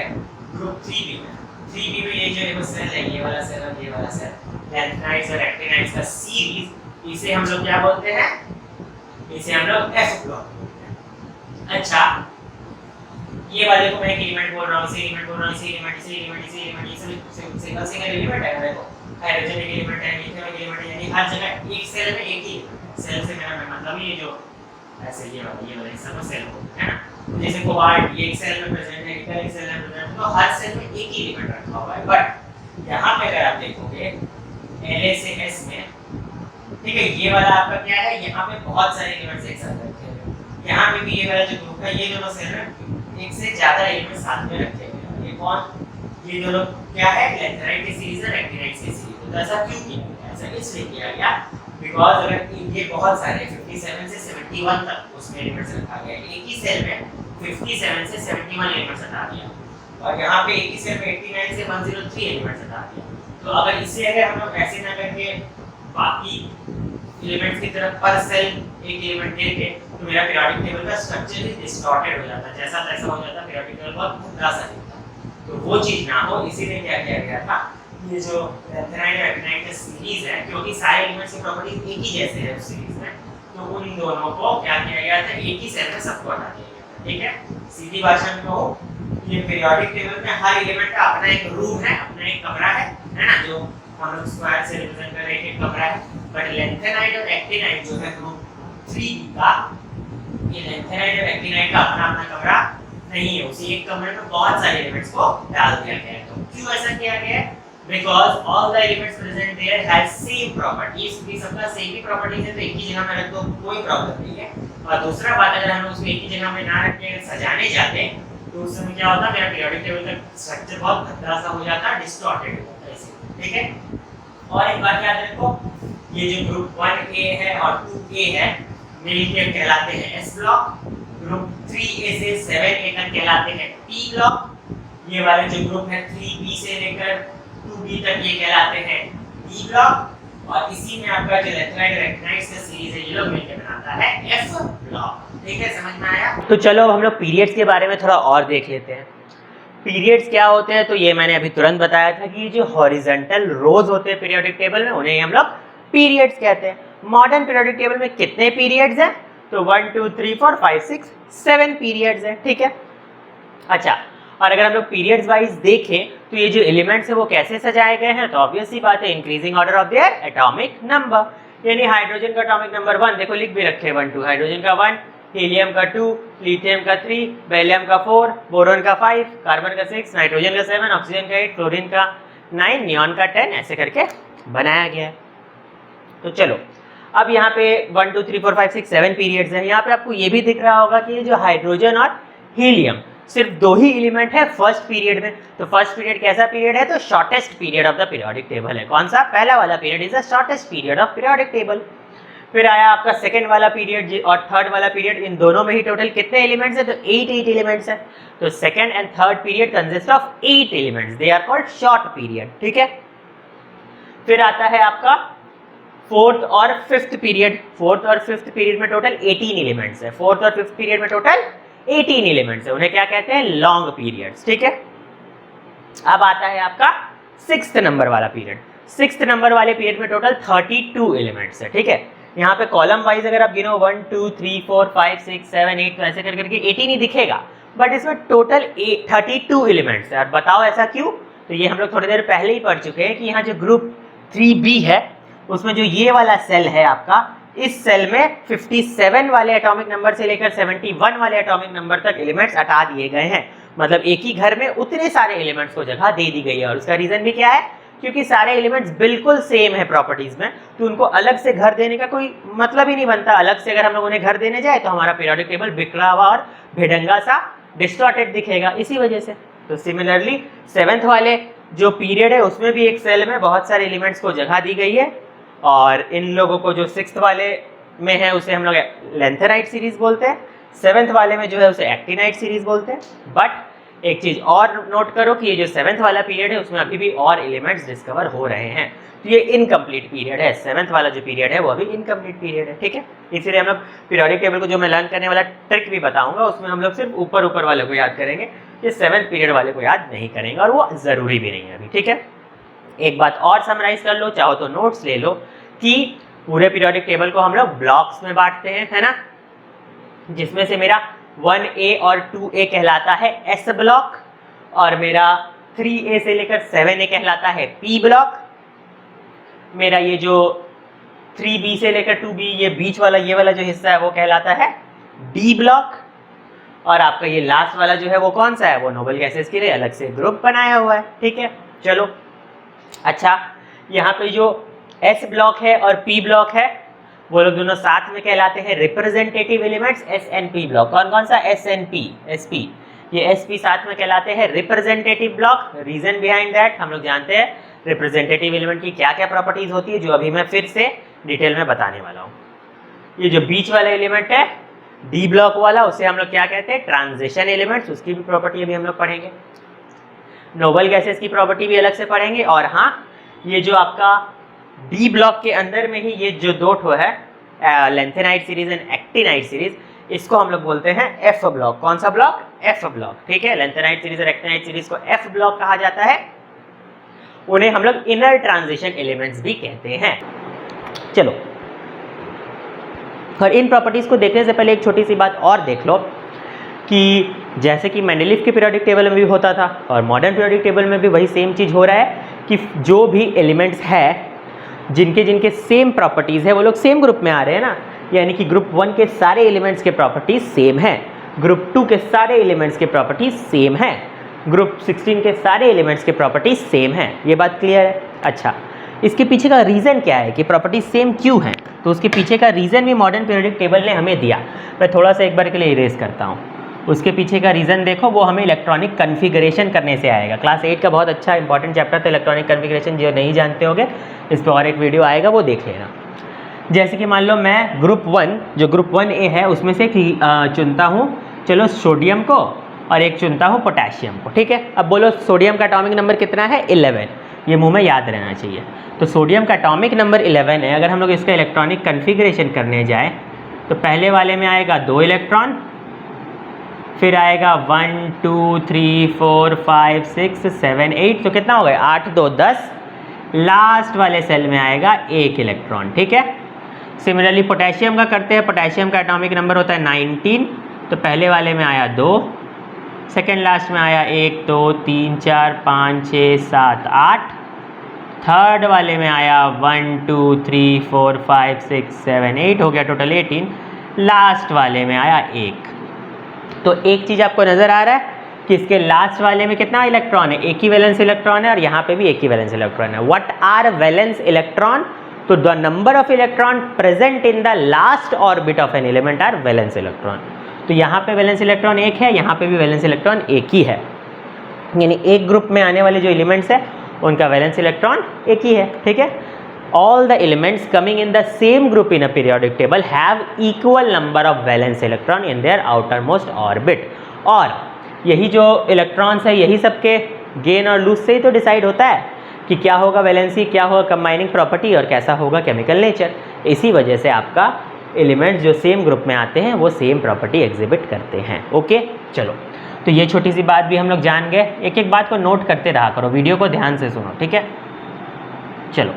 ग्रुप 3b में। 3b में ये जो सेल है, ये वाला सेल और ये वाला सेल, लैंथेनाइड्स और एक्टिनाइड्स का सीरीज, इसे हम लोग क्या बोलते हैं? इसे हम लोग एफ ब्लॉक बोलते हैं। अच्छा, ये वाले को मैं एक एलिमेंट बोल रहा हूँ, इसे एलिमेंट बोल रहा हूँ, इसे एलिमेंट, इसे एलिमेंट, इसे एलिमेंट, ये सब सिंगल एलिमेंट है। देखो हाइड्रोजन एक एलिमेंट है, लिथियम एक एलिमेंट है, यानी हर जगह एक सेल में एक ही सेल से मेरा मतलब ये जो ऐसे ये वाला हिस्सा को सेल बोलते हैं ना। जैसे कोबाल्ट ये एक सेल में प्रेजेंट है, निकल एक सेल में प्रेजेंट है, तो हर सेल में एक ही एलिमेंट रखा हुआ है। बट यहाँ पे अगर आप देखोगे Na से S में, ठीक है, ये वाला आपका क्या है, यहाँ पे बहुत सारे एलिमेंट्स एक साथ रखे हैं। यहाँ पे भी ये वाला जो ग्रुप है, ये दोनों सेल में एक से ज्यादा एलिमेंट साथ में रखे हैं। ये कौन, ये दोनों क्या है, लैंथेनाइड की सीरीज और एक्टिनाइड की सीरीज। तो ऐसा क्यों किया गया? ऐसा इसलिए किया गया बिकॉज़ अगर ये बहुत सारे 57 से 71 तक उसमें एलिमेंट्स रखा गया, एक ही सेल में 57 से 71 एलिमेंट्स हटा दिया, और यहाँ पे एक ही सेल में 89 से 103 एलिमेंट्स हटा दिया। तो अगर इसे अगर हम लोग ऐसे ना करके बाकी एलिमेंट्स की तरफ पर सेल एक एलिमेंट देके, तो मेरा पीरियोडिक टेबल का स्ट्रक्चर ही डिस्टॉर्टेड हो जाता, जैसा तैसा हो जाता, पीरियोडिक टेबल बहुत भद्दा सा दिखता। तो वो चीज ना हो, इसीलिए क्या किया गया था, ये जो लैंथेनाइड और एक्टिनाइड की सीरीज है, क्योंकि सारे एलिमेंट्स की प्रॉपर्टीज एक ही जैसे है उस सीरीज में, तो उन दोनों को क्या किया गया था, एक ही सेल में सबको हटा दिया गया था। ठीक है, सीधी भाषा में कहूं, ये पीरियोडिक टेबल में हर एलिमेंट का अपना एक रूम है, अपना एक कमरा है ना, जो हम लोग स्क्वायर से रिप्रेजेंट कर रहे हैं, एक कमरा है। बट लैंथेनाइड और एक्टिनाइड जो है ग्रुप 3 का, ये लैंथेनाइड और एक्टिनाइड का अपना अपना कमरा नहीं है, उसी एक कमरे में बहुत सारे एलिमेंट्स को डाल दिया गया है। तो क्यों ऐसा किया गया है? Because all the elements present there has same properties, भी सबका सेम ही प्रॉपर्टीज है, तो एक ही जगह में रख दो, कोई प्रॉब्लम नहीं है। और दूसरा बात, अगर हम उसको एक ही जगह में ना रख के सजाने जाते, तो उस समय क्या होता, मेरा पीरियोडिक टेबल का स्ट्रक्चर बहुत भद्दा सा हो जाता, डिस्टॉर्टेड हो जाता ऐसे। ठीक है, और एक बात याद रखो, ये जो ग्रुप 1A है और 2A है, मिलकर कहलाते हैं S ब्लॉक। ग्रुप 3A से 7A तक कहलाते हैं P ब्लॉक। ये वाले जो ग्रुप है 3B से लेकर 2B तक, ये कहलाते हैं D ब्लॉक। और इसी में आपका जो लैंथेनाइड और एक्टिनाइड्स का सीरीज है, ये लोग मिलकर बनाता है F ब्लॉक। ठीक है, समझ में आया? तो चलो अब हम लोग पीरियड्स के बारे में थोड़ा और देख लेते हैं। पीरियड्स क्या होते हैं, तो ये मैंने अभी तुरंत बताया था कि ये जो हॉरिजॉन्टल रोज होते हैं पीरियोडिक टेबल में, उन्हें हम लोग पीरियड्स कहते हैं। मॉडर्न पीरियोडिक टेबल में कितने पीरियड्स हैं? तो 1 2 3 4 5 6 7 पीरियड्स हैं। ठीक है, अच्छा, और अगर हम लोग पीरियड्स वाइज देखें तो ये जो एलिमेंट्स है वो कैसे सजाए गए हैं, तो ऑब्वियस सी बात है, increasing order of their atomic number. यानी हाइड्रोजन का एटॉमिक नंबर 1, देखो लिख भी रखे 1 2, हाइड्रोजन का 1, हीलियम का 2, लिथियम का 3, बेरिलियम का 4, बोरॉन का 5, कार्बन का 6, नाइट्रोजन का 7, ऑक्सीजन का 8, फ्लोरीन का 9, नियॉन का 10, ऐसे करके बनाया गया है। तो चलो अब यहाँ पे 1 2 3 4 5 6 7 पीरियड्स हैं। यहाँ पे आपको ये भी दिख रहा होगा कि ये जो हाइड्रोजन और हीलियम सिर्फ 2 ही एलिमेंट है फर्स्ट पीरियड में। तो फर्स्ट पीरियड कैसा पीरियड है? तो shortest period of the periodic table है। कौन सा? पहला वाला period is the shortest period of periodic table. फिर आया आपका सेकंड वाला पीरियड और थर्ड वाला पीरियड, इन दोनों में ही टोटल कितने एलिमेंट्स है? तो 8 एलिमेंट्स है। तो second and third period consist of 8 elements, they are called short period. ठीक है, फिर आता है आपका फोर्थ और फिफ्थ पीरियड। फोर्थ और फिफ्थ पीरियड में टोटल 18 एलिमेंट्स है। फोर्थ और फिफ्थ पीरियड में टोटल 18 एलिमेंट्स है, उन्हें क्या कहते हैं? Long periods. ठीक है, अब आता है आपका सिक्स्थ नंबर वाला पीरियड। सिक्स्थ नंबर वाले पीरियड में टोटल 32 एलिमेंट्स है। ठीक है, यहाँ पे कॉलम वाइज अगर आप गिनो 1 2 3 4 5 6 7 8, तो ऐसे कर करके 18 ही दिखेगा, बट इसमें टोटल 32 एलिमेंट्स है। और बताओ ऐसा क्यों? तो ये हम लोग थोड़ी देर पहले ही पढ़ चुके हैं कि यहाँ जो ग्रुप 3B है उसमें जो ये वाला सेल है आपका, इस सेल में 57 वाले एटॉमिक नंबर से लेकर 71 वाले एटॉमिक नंबर तक एलिमेंट्स हटा दिए गए हैं। मतलब एक ही घर में उतने सारे एलिमेंट्स को जगह दे दी गई है। और उसका रीजन भी क्या है? क्योंकि सारे एलिमेंट्स बिल्कुल सेम है प्रॉपर्टीज में, तो उनको अलग से घर देने का कोई मतलब ही नहीं बनता। अलग से अगर हम लोग उन्हें घर देने जाए तो हमारा पीरियोडिक टेबल बिखरा हुआ और भिड़ंगा सा डिस्टॉर्टेड दिखेगा, इसी वजह से। तो सिमिलरली सेवेंथ वाले जो पीरियड है उसमें भी एक सेल में बहुत सारे एलिमेंट्स को जगह दी गई है। और इन लोगों को जो सिक्स्थ वाले में है उसे हम लोग लैंथेनाइड सीरीज बोलते हैं, सेवेंथ वाले में जो है उसे एक्टिनाइड सीरीज बोलते हैं। बट एक चीज और नोट करो कि ये जो सेवेंथ वाला पीरियड है उसमें अभी भी और एलिमेंट्स डिस्कवर हो रहे हैं, तो ये इनकम्प्लीट पीरियड है। सेवेंथ वाला जो पीरियड है वो अभी इनकम्प्लीट पीरियड है। ठीक है, इसीलिए हम लोग पीरियोडिक टेबल को जो मैं लर्न करने वाला ट्रिक भी बताऊंगा उसमें हम लोग सिर्फ ऊपर ऊपर वाले को याद करेंगे, ये 7th पीरियड वाले को याद नहीं करेंगे और वो ज़रूरी भी नहीं है अभी, ठीक है। एक बात और समराइज कर लो, चाहो तो नोट्स ले लो, कि पूरे पीरियोडिक टेबल को हम लोग ब्लॉक्स में बांटते हैं, है ना, जिसमें से मेरा 1A और 2A कहलाता है S ब्लॉक, और मेरा 3A से लेकर 7A कहलाता है P ब्लॉक, मेरा ये जो 3B से लेकर 2B ये बीच वाला ये वाला जो हिस्सा है वो कहलाता है D ब्लॉक, और आपका ये लास्ट वाला जो है वो कौन सा है, वो नोबल गैसेस के लिए अलग से ग्रुप बनाया हुआ है, ठीक है। चलो अच्छा, यहाँ पे जो S ब्लॉक है और P ब्लॉक है वो लोग दोनों साथ में कहलाते हैं representative elements, S and P block. कौन कौन सा, S एंड P, SP, ये SP साथ में कहलाते हैं representative block. Reason behind that हम लोग जानते हैं रिप्रेजेंटेटिव एलिमेंट की क्या क्या प्रॉपर्टीज होती है, जो अभी मैं फिर से डिटेल में बताने वाला हूँ। ये जो बीच वाला एलिमेंट है D ब्लॉक वाला, उसे हम लोग क्या कहते हैं, ट्रांजिशन एलिमेंट्स, उसकी भी प्रॉपर्टी अभी हम लोग पढ़ेंगे। नोबल गैसेस की प्रॉपर्टी भी अलग से पढ़ेंगे। और हाँ, ये जो आपका D ब्लॉक के अंदर में ही ये जो दो ठो है lanthanide series and actinide series, इसको हम लोग बोलते हैं F ब्लॉक। कौन सा ब्लॉक, F ब्लॉक, ठीक है। लेंथेनाइट सीरीज और एक्टिनाइट सीरीज को F ब्लॉक कहा जाता है। उन्हें हम लोग इनर ट्रांजिशन एलिमेंट्स भी कहते हैं। चलो, और इन प्रॉपर्टीज को देखने से पहले एक छोटी सी बात और देख लो, कि जैसे कि मेंडलीफ के पीरियोडिक टेबल में भी होता था और मॉडर्न पीरियोडिक टेबल में भी वही सेम चीज़ हो रहा है, कि जो भी एलिमेंट्स है जिनके जिनके सेम प्रॉपर्टीज़ है वो लोग सेम ग्रुप में आ रहे हैं ना, यानी कि ग्रुप 1 के सारे एलिमेंट्स के प्रॉपर्टीज सेम है, ग्रुप 2 के सारे एलिमेंट्स के प्रॉपर्टीज सेम है, ग्रुप 16 के सारे एलिमेंट्स के प्रॉपर्टीज सेम है। ये बात क्लियर है। अच्छा, इसके पीछे का रीज़न क्या है कि प्रॉपर्टीज सेम क्यों हैं, तो उसके पीछे का रीज़न भी मॉडर्न पीरियोडिक टेबल ने हमें दिया। मैं थोड़ा सा एक बार के लिए इरेज करता हूँ। उसके पीछे का रीज़न देखो, वो हमें इलेक्ट्रॉनिक कन्फिगरेशन करने से आएगा। क्लास 8 का बहुत अच्छा इंपॉर्टेंट चैप्टर था इलेक्ट्रॉनिक कन्फिगरेशन, जो नहीं जानते होंगे इस पर और एक वीडियो आएगा, वो देख लेना। जैसे कि मान लो मैं ग्रुप 1, जो ग्रुप 1A है, उसमें से चुनता हूँ, चलो सोडियम को, और एक चुनता हूँ पोटेशियम को, ठीक है। अब बोलो सोडियम का एटॉमिक नंबर कितना है, 11, ये मुंह में याद रहना चाहिए। तो सोडियम का एटॉमिक नंबर 11 है। अगर हम लोग इसका इलेक्ट्रॉनिक कन्फिगरेशन करने जाए तो पहले वाले में आएगा 2 इलेक्ट्रॉन, फिर आएगा 1 2 3 4 5 6 7 8, तो कितना हो गया, 8 2 10, लास्ट वाले सेल में आएगा 1 इलेक्ट्रॉन, ठीक है। सिमिलरली पोटेशियम का करते हैं। पोटेशियम का एटॉमिक नंबर होता है 19, तो पहले वाले में आया 2, सेकेंड लास्ट में आया 1 2 3 4 5 6 7 8, थर्ड वाले में आया 1 2 3 4 5 6 7 8, हो गया टोटल 18, लास्ट वाले में आया 1। तो एक चीज़ आपको नज़र आ रहा है कि इसके लास्ट वाले में कितना इलेक्ट्रॉन है, एक ही वैलेंस इलेक्ट्रॉन है, और यहाँ पे भी एक ही वैलेंस इलेक्ट्रॉन है। व्हाट आर वैलेंस इलेक्ट्रॉन, तो the number of electron present in the last orbit of an element are valence electron. तो यहाँ पे वैलेंस इलेक्ट्रॉन एक है, यहाँ पे भी वैलेंस इलेक्ट्रॉन एक ही है, यानी एक ग्रुप में आने वाले जो एलिमेंट्स है उनका वैलेंस इलेक्ट्रॉन एक ही है, ठीक है। All the elements coming in the same group in a periodic table have equal number of valence electron in their outermost orbit। और यही जो इलेक्ट्रॉन्स है यही सबके गेन और लूज से ही तो डिसाइड होता है कि क्या होगा वैलेंसी, क्या होगा कंबाइनिंग प्रॉपर्टी, और कैसा होगा केमिकल नेचर। इसी वजह से आपका एलिमेंट्स जो सेम ग्रुप में आते हैं वो सेम प्रॉपर्टी एग्जिबिट करते हैं। ओके, चलो, तो ये छोटी सी बात भी हम लोग जान गए। एक एक बात को नोट करते रहा करो, वीडियो को ध्यान से सुनो, ठीक है। चलो,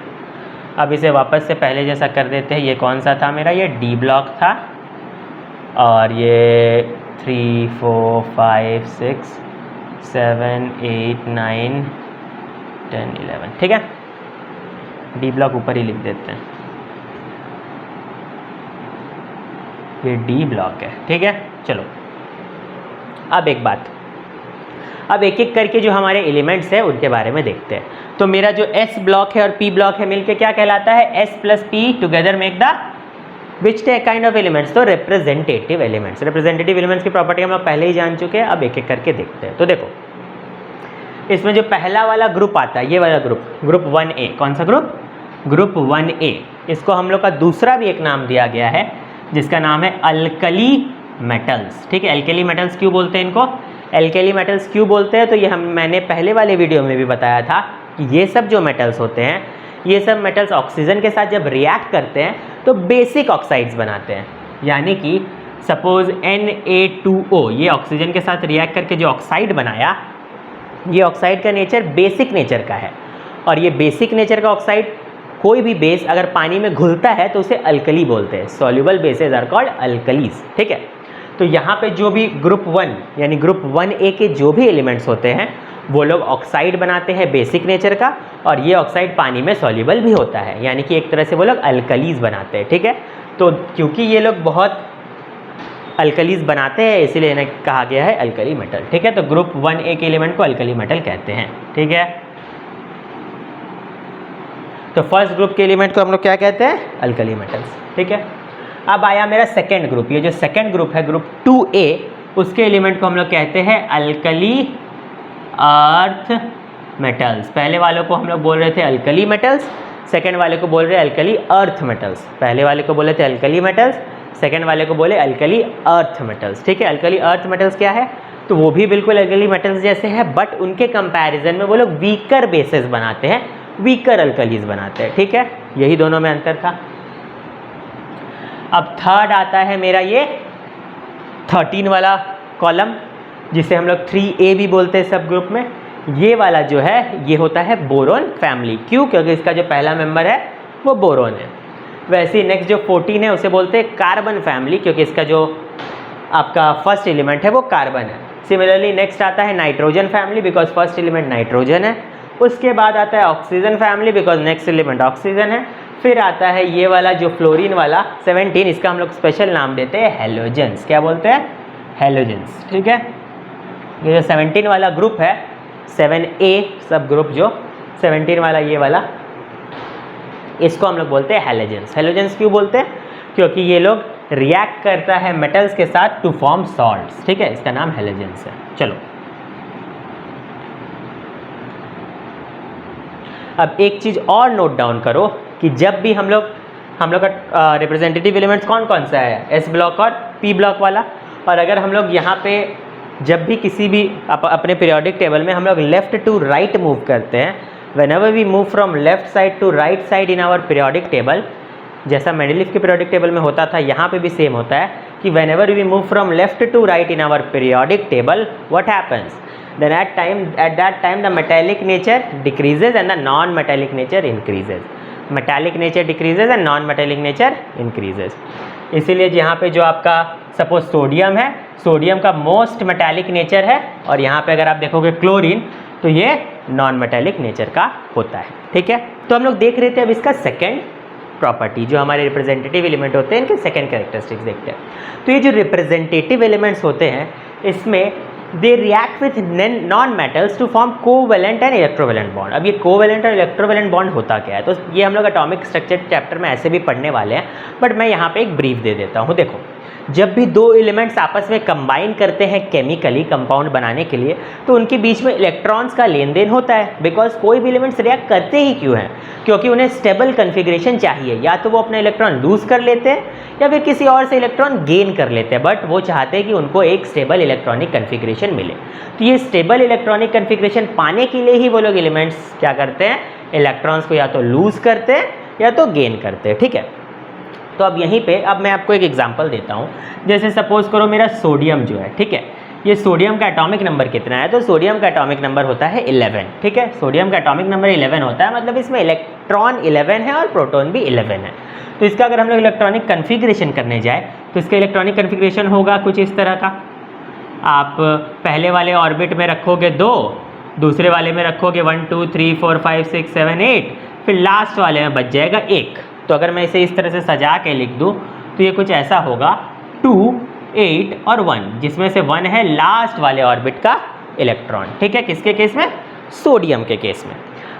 अब इसे वापस से पहले जैसा कर देते हैं। ये कौन सा था मेरा, ये D ब्लॉक था, और ये 3 4 5 6 7 8 9 10 11, ठीक है। D ब्लॉक ऊपर ही लिख देते हैं, ये D ब्लॉक है, ठीक है। चलो, अब एक बात, अब एक एक करके जो हमारे एलिमेंट्स हैं उनके बारे में देखते हैं। तो मेरा जो S ब्लॉक है और P ब्लॉक है मिलके क्या कहलाता है, S plus P together make the which kind of elements, तो रिप्रेजेंटेटिव एलिमेंट्स। रिप्रेजेंटेटिव एलिमेंट्स की प्रॉपर्टी हम लोग पहले ही जान चुके हैं, अब एक एक करके देखते हैं। तो देखो, इसमें जो पहला वाला ग्रुप आता है, ये वाला ग्रुप, ग्रुप 1A, कौन सा ग्रुप, ग्रुप 1A। इसको हम लोग का दूसरा भी एक नाम दिया गया है जिसका नाम है अल्कली मेटल्स, ठीक है। अल्कली मेटल्स क्यों बोलते हैं इनको, अल्कली मेटल्स क्यों बोलते हैं, तो ये मैंने पहले वाले वीडियो में भी बताया था कि ये सब जो मेटल्स होते हैं, ये सब मेटल्स ऑक्सीजन के साथ जब रिएक्ट करते हैं तो बेसिक ऑक्साइड्स बनाते हैं, यानी कि सपोज Na2O ये ऑक्सीजन के साथ रिएक्ट करके जो ऑक्साइड बनाया, ये ऑक्साइड का नेचर बेसिक नेचर का है, और ये बेसिक नेचर का ऑक्साइड कोई भी बेस अगर पानी में घुलता है तो उसे अल्कली बोलते हैं। Soluble bases are called alkalis, ठीक है। तो यहाँ पे जो भी ग्रुप 1 यानी ग्रुप 1A के जो भी एलिमेंट्स होते हैं वो लोग ऑक्साइड बनाते हैं बेसिक नेचर का, और ये ऑक्साइड पानी में सॉल्युबल भी होता है, यानी कि एक तरह से वो लोग अल्कलीज बनाते हैं, ठीक है। तो क्योंकि ये लोग बहुत अल्कलीज बनाते हैं इसीलिए इन्हें कहा गया है अल्कली मेटल, ठीक है। तो ग्रुप 1A के एलिमेंट को अल्कली मेटल कहते हैं, ठीक है। तो फर्स्ट ग्रुप के एलिमेंट को हम लोग क्या कहते हैं? अल्कली मेटल्स, ठीक है। अब आया मेरा सेकेंड ग्रुप, ये जो सेकेंड ग्रुप है ग्रुप 2A, उसके एलिमेंट को हम लोग कहते हैं अल्कली अर्थ मेटल्स। पहले वालों को हम लोग बोल रहे थे अल्कली मेटल्स, सेकेंड वाले को बोल रहे हैं अल्कली अर्थ मेटल्स। पहले वाले को बोले थे अल्कली मेटल्स, सेकेंड वाले को बोले अल्कली अर्थ मेटल्स, ठीक है। अल्कली अर्थ मेटल्स क्या है? तो वो भी बिल्कुल अल्कली मेटल्स जैसे है, बट उनके कंपैरिजन में वो लोग वीकर बेसेस बनाते हैं, वीकर अल्कलीज बनाते हैं, ठीक है। यही दोनों में अंतर था। अब थर्ड आता है मेरा ये 13 वाला कॉलम, जिसे हम लोग 3A भी बोलते हैं सब ग्रुप में। ये वाला जो है ये होता है बोरोन फैमिली। क्यों? क्योंकि इसका जो पहला मेंबर है वो बोरोन है। वैसे ही नेक्स्ट जो 14 है उसे बोलते हैं कार्बन फैमिली, क्योंकि इसका जो आपका फर्स्ट एलिमेंट है वो कार्बन है। सिमिलरली नेक्स्ट आता है nitrogen family, because first element nitrogen है। उसके बाद आता है oxygen family, because next element oxygen है। फिर आता है ये वाला जो फ्लोरीन वाला 17, इसका हम लोग स्पेशल नाम देते हैं हेलोजेंस। क्या बोलते हैं? हेलोजेंस, ठीक है। ये जो 17 वाला ग्रुप है 7A सब ग्रुप, जो 17 वाला ये वाला, इसको हम लोग बोलते हैं हेलोजेंस। हेलोजेंस क्यों बोलते हैं? क्योंकि ये लोग रिएक्ट करता है मेटल्स के साथ टू फॉर्म सॉल्ट्स, ठीक है। इसका नाम हेलोजेंस है। चलो अब एक चीज़ और नोट डाउन करो कि जब भी हम लोग का रिप्रेजेंटेटिव एलिमेंट्स कौन कौन सा है? एस ब्लॉक और पी ब्लॉक वाला। और अगर हम लोग यहाँ पे जब भी किसी भी अपने पीरियोडिक टेबल में हम लोग लेफ़्ट टू राइट मूव करते हैं, whenever we move from left side to right side in our periodic table, जैसा मेंडलीफ के पीरियोडिक टेबल में होता था यहाँ पे भी सेम होता है कि whenever we move from left to right in our periodic table, what happens? Then at that time the metallic nature decreases and the non-metallic nature increases. Metallic nature decreases and non-metallic nature increases. इसीलिए यहाँ पे जो आपका suppose sodium है, sodium का most metallic nature है, और यहाँ पे अगर आप देखोगे क्लोरीन तो ये नॉन मेटालिक नेचर का होता है, ठीक है। तो हम लोग देख रहे थे अब इसका सेकेंड प्रॉपर्टी, जो हमारे रिप्रेजेंटेटिव एलिमेंट होते हैं इनके सेकेंड कैरेक्टरिस्टिक्स देखते हैं। तो ये जो रिप्रेजेंटेटिव एलिमेंट्स होते हैं इसमें they react with non metals to form covalent and electrovalent bond. अब ये कोवेलेंट और इलेक्ट्रोवेलेंट बॉन्ड होता क्या है? तो ये हम लोग एटॉमिक स्ट्रक्चर चैप्टर में ऐसे भी पढ़ने वाले हैं, बट मैं यहाँ पे एक ब्रीफ दे देता हूँ। देखो, जब भी दो एलिमेंट्स आपस में कंबाइन करते हैं केमिकली कंपाउंड बनाने के लिए, तो उनके बीच में इलेक्ट्रॉन्स का लेन देन होता है। बिकॉज कोई भी एलिमेंट्स रिएक्ट करते ही क्यों हैं? क्योंकि उन्हें स्टेबल कन्फिग्रेशन चाहिए। या तो वो अपना इलेक्ट्रॉन लूज कर लेते हैं या फिर किसी और से इलेक्ट्रॉन गेन कर लेते हैं, बट वो चाहते हैं कि उनको एक स्टेबल इलेक्ट्रॉनिक कन्फिग्रेशन मिले। तो ये स्टेबल इलेक्ट्रॉनिक कन्फिग्रेशन पाने के लिए ही वो लोग एलिमेंट्स क्या करते हैं? इलेक्ट्रॉन्स को या तो लूज करते हैं या तो गेन करते हैं, ठीक है। तो अब यहीं पे अब मैं आपको एक एग्जांपल देता हूँ। जैसे सपोज करो मेरा सोडियम जो है, ठीक है, ये सोडियम का एटॉमिक नंबर कितना है? तो सोडियम का एटॉमिक नंबर होता है 11, ठीक है। सोडियम का एटॉमिक नंबर 11 होता है, मतलब इसमें इलेक्ट्रॉन 11 है और प्रोटॉन भी 11 है। तो इसका अगर हम लोग इलेक्ट्रॉनिक कन्फिग्रेशन करने जाए तो इसका इलेक्ट्रॉनिक कन्फिग्रेशन होगा कुछ इस तरह का। आप पहले वाले ऑर्बिट में रखोगे 2, दूसरे वाले में रखोगे 1 2 3 4 5 6 7 8, फिर लास्ट वाले में बच जाएगा 1। तो अगर मैं इसे इस तरह से सजा के लिख दूँ तो ये कुछ ऐसा होगा 2 8 और 1, जिसमें से 1 है लास्ट वाले ऑर्बिट का इलेक्ट्रॉन, ठीक है। किसके केस में? सोडियम के केस में।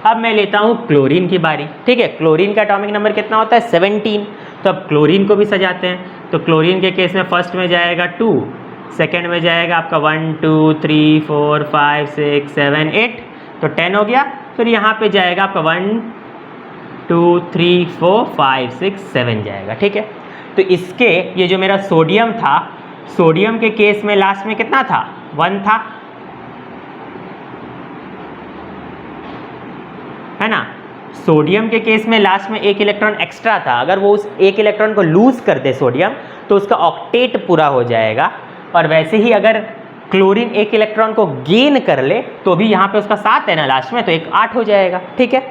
अब मैं लेता हूँ क्लोरीन की बारी, ठीक है। क्लोरीन का एटॉमिक नंबर कितना होता है? 17। तो अब क्लोरीन को भी सजाते हैं। तो क्लोरीन के केस में फर्स्ट में जाएगा 2, सेकेंड में जाएगा आपका 1 2 3 4 5 6 7 8, तो 10 हो गया। फिर यहाँ पे जाएगा आपका 1 2 3 4 5 6 7 जाएगा, ठीक है। तो इसके ये जो मेरा सोडियम था, सोडियम के केस में लास्ट में कितना था? 1 था, है ना। सोडियम के केस में लास्ट में एक इलेक्ट्रॉन एक्स्ट्रा था, अगर वो उस एक इलेक्ट्रॉन को लूज कर दे सोडियम तो उसका ऑक्टेट पूरा हो जाएगा। और वैसे ही अगर क्लोरीन एक इलेक्ट्रॉन को गेन कर ले तो भी यहाँ पे उसका 7 है ना लास्ट में, तो एक 8 हो जाएगा। ठीक है,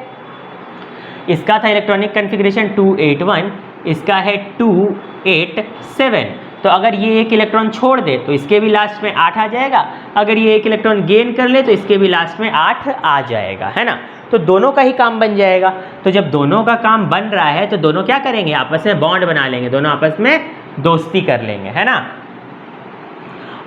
इसका था इलेक्ट्रॉनिक कन्फिग्रेशन 281, इसका है 287। तो अगर ये एक इलेक्ट्रॉन छोड़ दे तो इसके भी लास्ट में 8 आ जाएगा, अगर ये एक इलेक्ट्रॉन गेन कर ले तो इसके भी लास्ट में 8 आ जाएगा, है ना। तो दोनों का ही काम बन जाएगा। तो जब दोनों का काम बन रहा है तो दोनों क्या करेंगे, आपस में बॉन्ड बना लेंगे, दोनों आपस में दोस्ती कर लेंगे, है ना।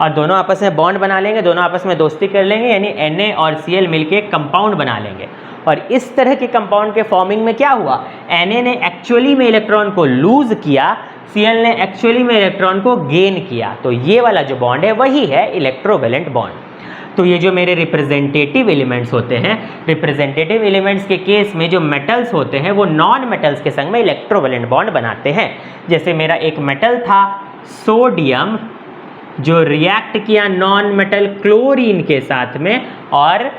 और दोनों आपस में बॉन्ड बना लेंगे, दोनों आपस में दोस्ती कर लेंगे, यानी Na और Cl मिलके एक कंपाउंड बना लेंगे। और इस तरह के कंपाउंड के फॉर्मिंग में क्या हुआ, Na ने एक्चुअली में इलेक्ट्रॉन को लूज किया, Cl ने एक्चुअली में इलेक्ट्रॉन को गेन किया। तो ये वाला जो बॉन्ड है वही है इलेक्ट्रोवैलेंट बॉन्ड। तो ये जो मेरे रिप्रेजेंटेटिव एलिमेंट्स होते हैं, रिप्रेजेंटेटिव एलिमेंट्स के केस में जो मेटल्स होते हैं वो नॉन मेटल्स के संग में इलेक्ट्रोवैलेंट बॉन्ड बनाते हैं। जैसे मेरा एक मेटल था सोडियम, जो रिएक्ट किया नॉन मेटल क्लोरीन के साथ में और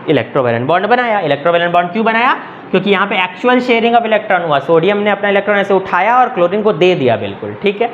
इलेक्ट्रोवैलेंट बॉन्ड बनाया। इलेक्ट्रोवैलेंट बॉन्ड क्यों बनाया, क्योंकि यहाँ पे एक्चुअल शेयरिंग ऑफ इलेक्ट्रॉन हुआ, सोडियम ने अपना इलेक्ट्रॉन ऐसे उठाया और क्लोरीन को दे दिया, बिल्कुल ठीक है।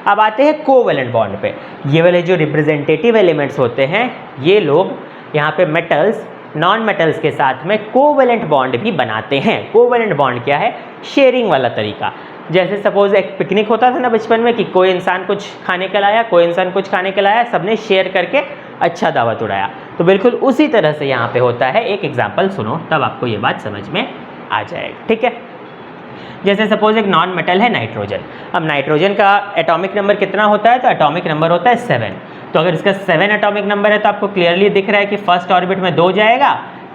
अब आते हैं कोवैलेंट बॉन्ड पे। ये वाले जो रिप्रेजेंटेटिव एलिमेंट्स होते हैं ये लोग यहाँ पे मेटल्स नॉन मेटल्स के साथ में कोवैलेंट बॉन्ड भी बनाते हैं। कोवैलेंट बॉन्ड क्या है, शेयरिंग वाला तरीका। जैसे सपोज एक पिकनिक होता था ना बचपन में कि कोई इंसान कुछ खाने के लाया, कोई इंसान कुछ खाने के लाया, सबने शेयर करके अच्छा दावत उड़ाया। तो बिल्कुल उसी तरह से यहाँ पे होता है। एक एग्जांपल सुनो तब आपको ये बात समझ में आ जाएगा, ठीक है। जैसे सपोज एक नॉन मेटल है नाइट्रोजन। अब नाइट्रोजन का एटॉमिक नंबर कितना होता है, तो एटॉमिक नंबर होता है 7। तो अगर इसका 7 एटॉमिक नंबर है तो आपको क्लियरली दिख रहा है कि फर्स्ट ऑर्बिट में 2 जाएगा,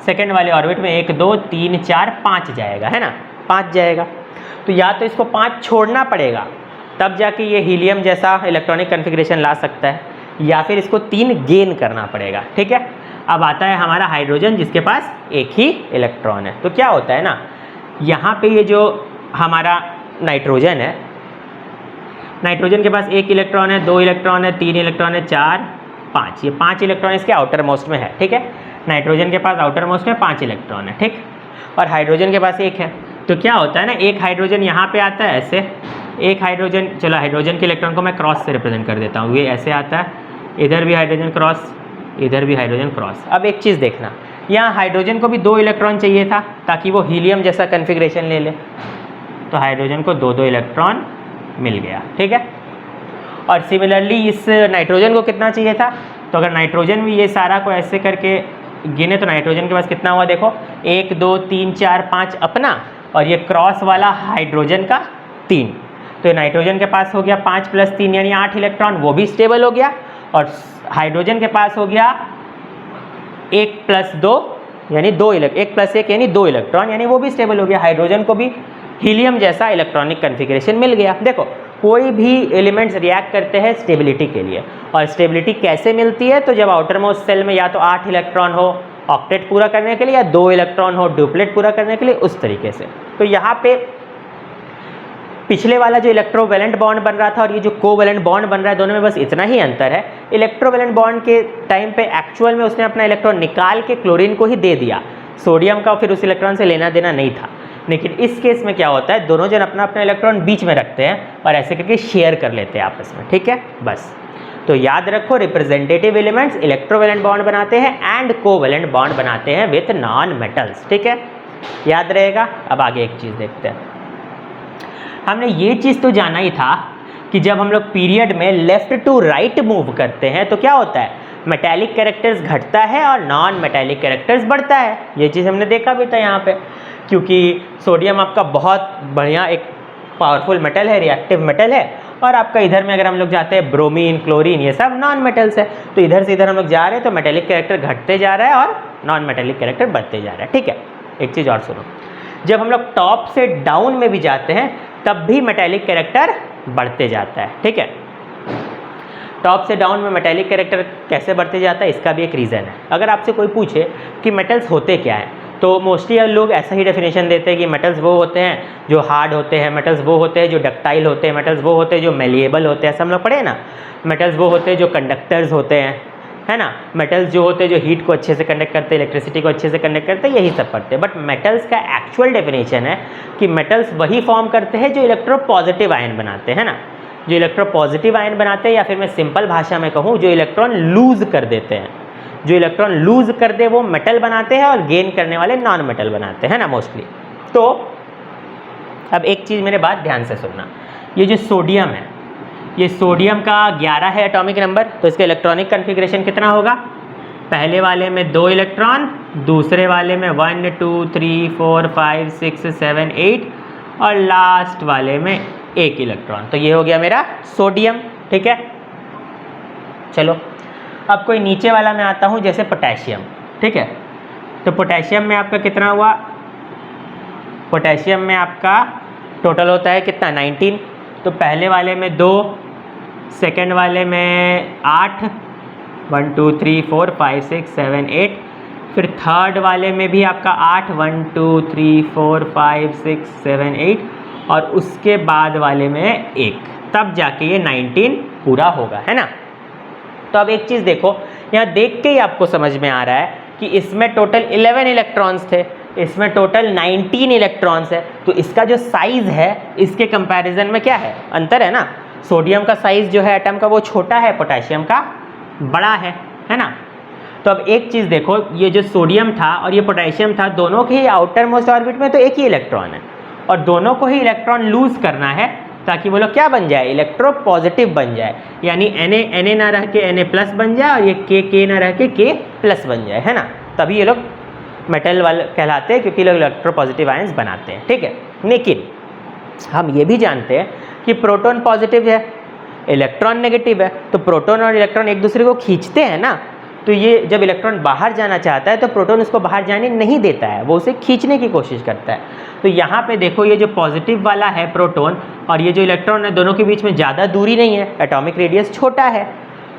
सेकेंड वाले ऑर्बिट में 1 2 3 4 5 जाएगा, है ना, 5 जाएगा। तो या तो इसको 5 छोड़ना पड़ेगा तब जाके ये हीलियम जैसा इलेक्ट्रॉनिक कन्फिग्रेशन ला सकता है, या फिर इसको 3 गेन करना पड़ेगा, ठीक है। अब आता है हमारा हाइड्रोजन जिसके पास एक ही इलेक्ट्रॉन है। तो क्या होता है ना, यहाँ पे ये जो हमारा नाइट्रोजन है, नाइट्रोजन के पास 1 इलेक्ट्रॉन है, 2 इलेक्ट्रॉन है, 3 इलेक्ट्रॉन है, 4 5, ये 5 इलेक्ट्रॉन इसके आउटर मोस्ट में है, ठीक है। नाइट्रोजन के पास आउटर मोस्ट में 5 इलेक्ट्रॉन है, ठीक। और हाइड्रोजन के पास 1 है। तो क्या होता है ना, एक हाइड्रोजन यहाँ पे आता है ऐसे, एक हाइड्रोजन, चलो हाइड्रोजन के इलेक्ट्रॉन को मैं क्रॉस से रिप्रेजेंट कर देता हूँ, ये ऐसे आता है, इधर भी हाइड्रोजन क्रॉस, इधर भी हाइड्रोजन क्रॉस। अब एक चीज़ देखना, यहाँ हाइड्रोजन को भी 2 इलेक्ट्रॉन चाहिए था ताकि वो हीलियम जैसा कन्फिग्रेशन ले ले, तो हाइड्रोजन को 2 इलेक्ट्रॉन मिल गया, ठीक है। और सिमिलरली इस नाइट्रोजन को कितना चाहिए था, तो अगर नाइट्रोजन भी ये सारा को ऐसे करके गिने तो नाइट्रोजन के पास कितना हुआ, देखो 1 2 3 4 5 अपना, और ये क्रॉस वाला हाइड्रोजन का 3। तो नाइट्रोजन के पास हो गया 5 + 3 यानी 8 इलेक्ट्रॉन, वो भी स्टेबल हो गया। और हाइड्रोजन के पास हो गया 1 + 2 यानी 1 + 1 यानी 2 इलेक्ट्रॉन, यानी वो भी स्टेबल हो गया। हाइड्रोजन को भी हीलियम जैसा इलेक्ट्रॉनिक कन्फिग्रेशन मिल गया। देखो कोई भी एलिमेंट्स रिएक्ट करते हैं स्टेबिलिटी के लिए, और स्टेबिलिटी कैसे मिलती है, तो जब आउटर मोस्ट सेल में या तो 8 इलेक्ट्रॉन हो ऑक्टेट पूरा करने के लिए, या 2 इलेक्ट्रॉन हो डुप्लेट पूरा करने के लिए, उस तरीके से। तो यहाँ पे पिछले वाला जो इलेक्ट्रोवैलेंट बॉन्ड बन रहा था और ये जो कोवैलेंट बॉन्ड बन रहा है, दोनों में बस इतना ही अंतर है। इलेक्ट्रोवैलेंट बॉन्ड के टाइम पे एक्चुअल में उसने अपना इलेक्ट्रॉन निकाल के क्लोरीन को ही दे दिया, सोडियम का फिर उस इलेक्ट्रॉन से लेना देना नहीं था। लेकिन इस केस में क्या होता है, दोनों जन अपना अपना इलेक्ट्रॉन बीच में रखते हैं और ऐसे करके शेयर कर लेते हैं आपस में, ठीक है। बस तो याद रखो, रिप्रेजेंटेटिव एलिमेंट्स इलेक्ट्रोवैलेंट बॉन्ड बनाते हैं एंड कोवैलेंट बॉन्ड बनाते हैं विथ नॉन मेटल्स, ठीक है, याद रहेगा। अब आगे एक चीज़ देखते हैं। हमने ये चीज़ तो जाना ही था कि जब हम लोग पीरियड में लेफ्ट टू राइट मूव करते हैं तो क्या होता है, मेटालिक कैरेक्टर्स घटता है और नॉन मेटालिक कैरेक्टर्स बढ़ता है। ये चीज़ हमने देखा भी था यहाँ पे, क्योंकि सोडियम आपका बहुत बढ़िया एक पावरफुल मेटल है, रिएक्टिव मेटल है, और आपका इधर में अगर हम लोग जाते हैं ब्रोमीन, क्लोरीन, ये सब नॉन मेटल्स है। तो इधर से इधर हम लोग जा रहे हैं तो मेटालिक कैरेक्टर घटते जा रहा है और नॉन मेटालिक कैरेक्टर बढ़ते जा रहा है, ठीक है। एक चीज़ और सुनो, जब हम लोग टॉप से डाउन में भी जाते हैं तब भी मेटालिक कैरेक्टर बढ़ते जाता है, ठीक है। टॉप से डाउन में मेटालिक कैरेक्टर कैसे बढ़ते जाता है, इसका भी एक रीज़न है। अगर आपसे कोई पूछे कि मेटल्स होते क्या हैं, तो मोस्टली लोग ऐसा ही डेफिनेशन देते हैं कि मेटल्स वो होते हैं जो हार्ड होते हैं, मेटल्स वो होते हैं जो डक्टाइल होते हैं, मेटल्स वो होते हैं जो मेलिएबल होते हैं, ऐसा हम लोग पढ़े ना। मेटल्स वो होते हैं जो कंडक्टर्स होते हैं, है ना। मेटल्स जो होते हैं जो हीट को अच्छे से कंडक्ट करते हैं, इलेक्ट्रिसिटी को अच्छे से कंडक्ट करते हैं, यही सब पढ़ते हैं। बट मेटल्स का एक्चुअल डेफिनेशन है कि मेटल्स वही फॉर्म करते हैं जो इलेक्ट्रोपॉजिटिव आयन बनाते हैं ना, जो इलेक्ट्रोपॉजिटिव आयन बनाते हैं, या फिर मैं सिंपल भाषा में कहूँ जो इलेक्ट्रॉन लूज कर देते हैं। जो इलेक्ट्रॉन लूज कर दे वो मेटल बनाते हैं और गेन करने वाले नॉन मेटल बनाते हैं ना मोस्टली। तो अब एक चीज़ मेरे बात ध्यान से सुनना, ये जो सोडियम है, ये सोडियम का 11 है एटॉमिक नंबर, तो इसका इलेक्ट्रॉनिक कन्फिग्रेशन कितना होगा? पहले वाले में 2 इलेक्ट्रॉन, दूसरे वाले में 1 2 3 4 5 6 7 8 और लास्ट वाले में 1 इलेक्ट्रॉन। तो ये हो गया मेरा सोडियम, ठीक है। चलो अब कोई नीचे वाला मैं आता हूँ, जैसे पोटेशियम, ठीक है। तो पोटेशियम में आपका कितना हुआ? पोटेशियम में आपका टोटल होता है कितना? 19। तो पहले वाले में 2, सेकेंड वाले में 8, 1 2 3 4 5 6 7 8, फिर थर्ड वाले में भी आपका 8, 1 2 3 4 5 6 7 8 और उसके बाद वाले में 1, तब जाके ये 19 पूरा होगा, है ना। तो अब एक चीज़ देखो, यहाँ देख के ही आपको समझ में आ रहा है कि इसमें टोटल 11 इलेक्ट्रॉन्स थे, इसमें टोटल 19 इलेक्ट्रॉन्स है। तो इसका जो साइज़ है इसके कंपैरिजन में क्या है? अंतर है ना। सोडियम का साइज़ जो है एटम का वो छोटा है, पोटेशियम का बड़ा है ना। तो अब एक चीज़ देखो, ये जो सोडियम था और ये पोटेशियम था, दोनों के ही आउटर मोस्ट ऑर्बिट में तो एक ही इलेक्ट्रॉन है और दोनों को ही इलेक्ट्रॉन लूज करना है ताकि वो लोग क्या बन जाए? इलेक्ट्रोपॉजिटिव बन जाए, यानी Na ना रह के Na प्लस बन जाए और ये K ना रह के K प्लस बन जाए, है ना। तभी ये लोग मेटल वाले कहलाते हैं, क्योंकि लोग इलेक्ट्रोपॉजिटिव आयंस बनाते हैं, ठीक है। लेकिन हम ये भी जानते हैं कि प्रोटॉन पॉजिटिव है, इलेक्ट्रॉन नेगेटिव है, तो प्रोटॉन और इलेक्ट्रॉन एक दूसरे को खींचते हैं ना। तो ये जब इलेक्ट्रॉन बाहर जाना चाहता है तो प्रोटॉन उसको बाहर जाने नहीं देता है, वो उसे खींचने की कोशिश करता है। तो यहाँ पे देखो, ये जो पॉजिटिव वाला है प्रोटॉन और ये जो इलेक्ट्रॉन है, दोनों के बीच में ज़्यादा दूरी नहीं है, एटॉमिक रेडियस छोटा है।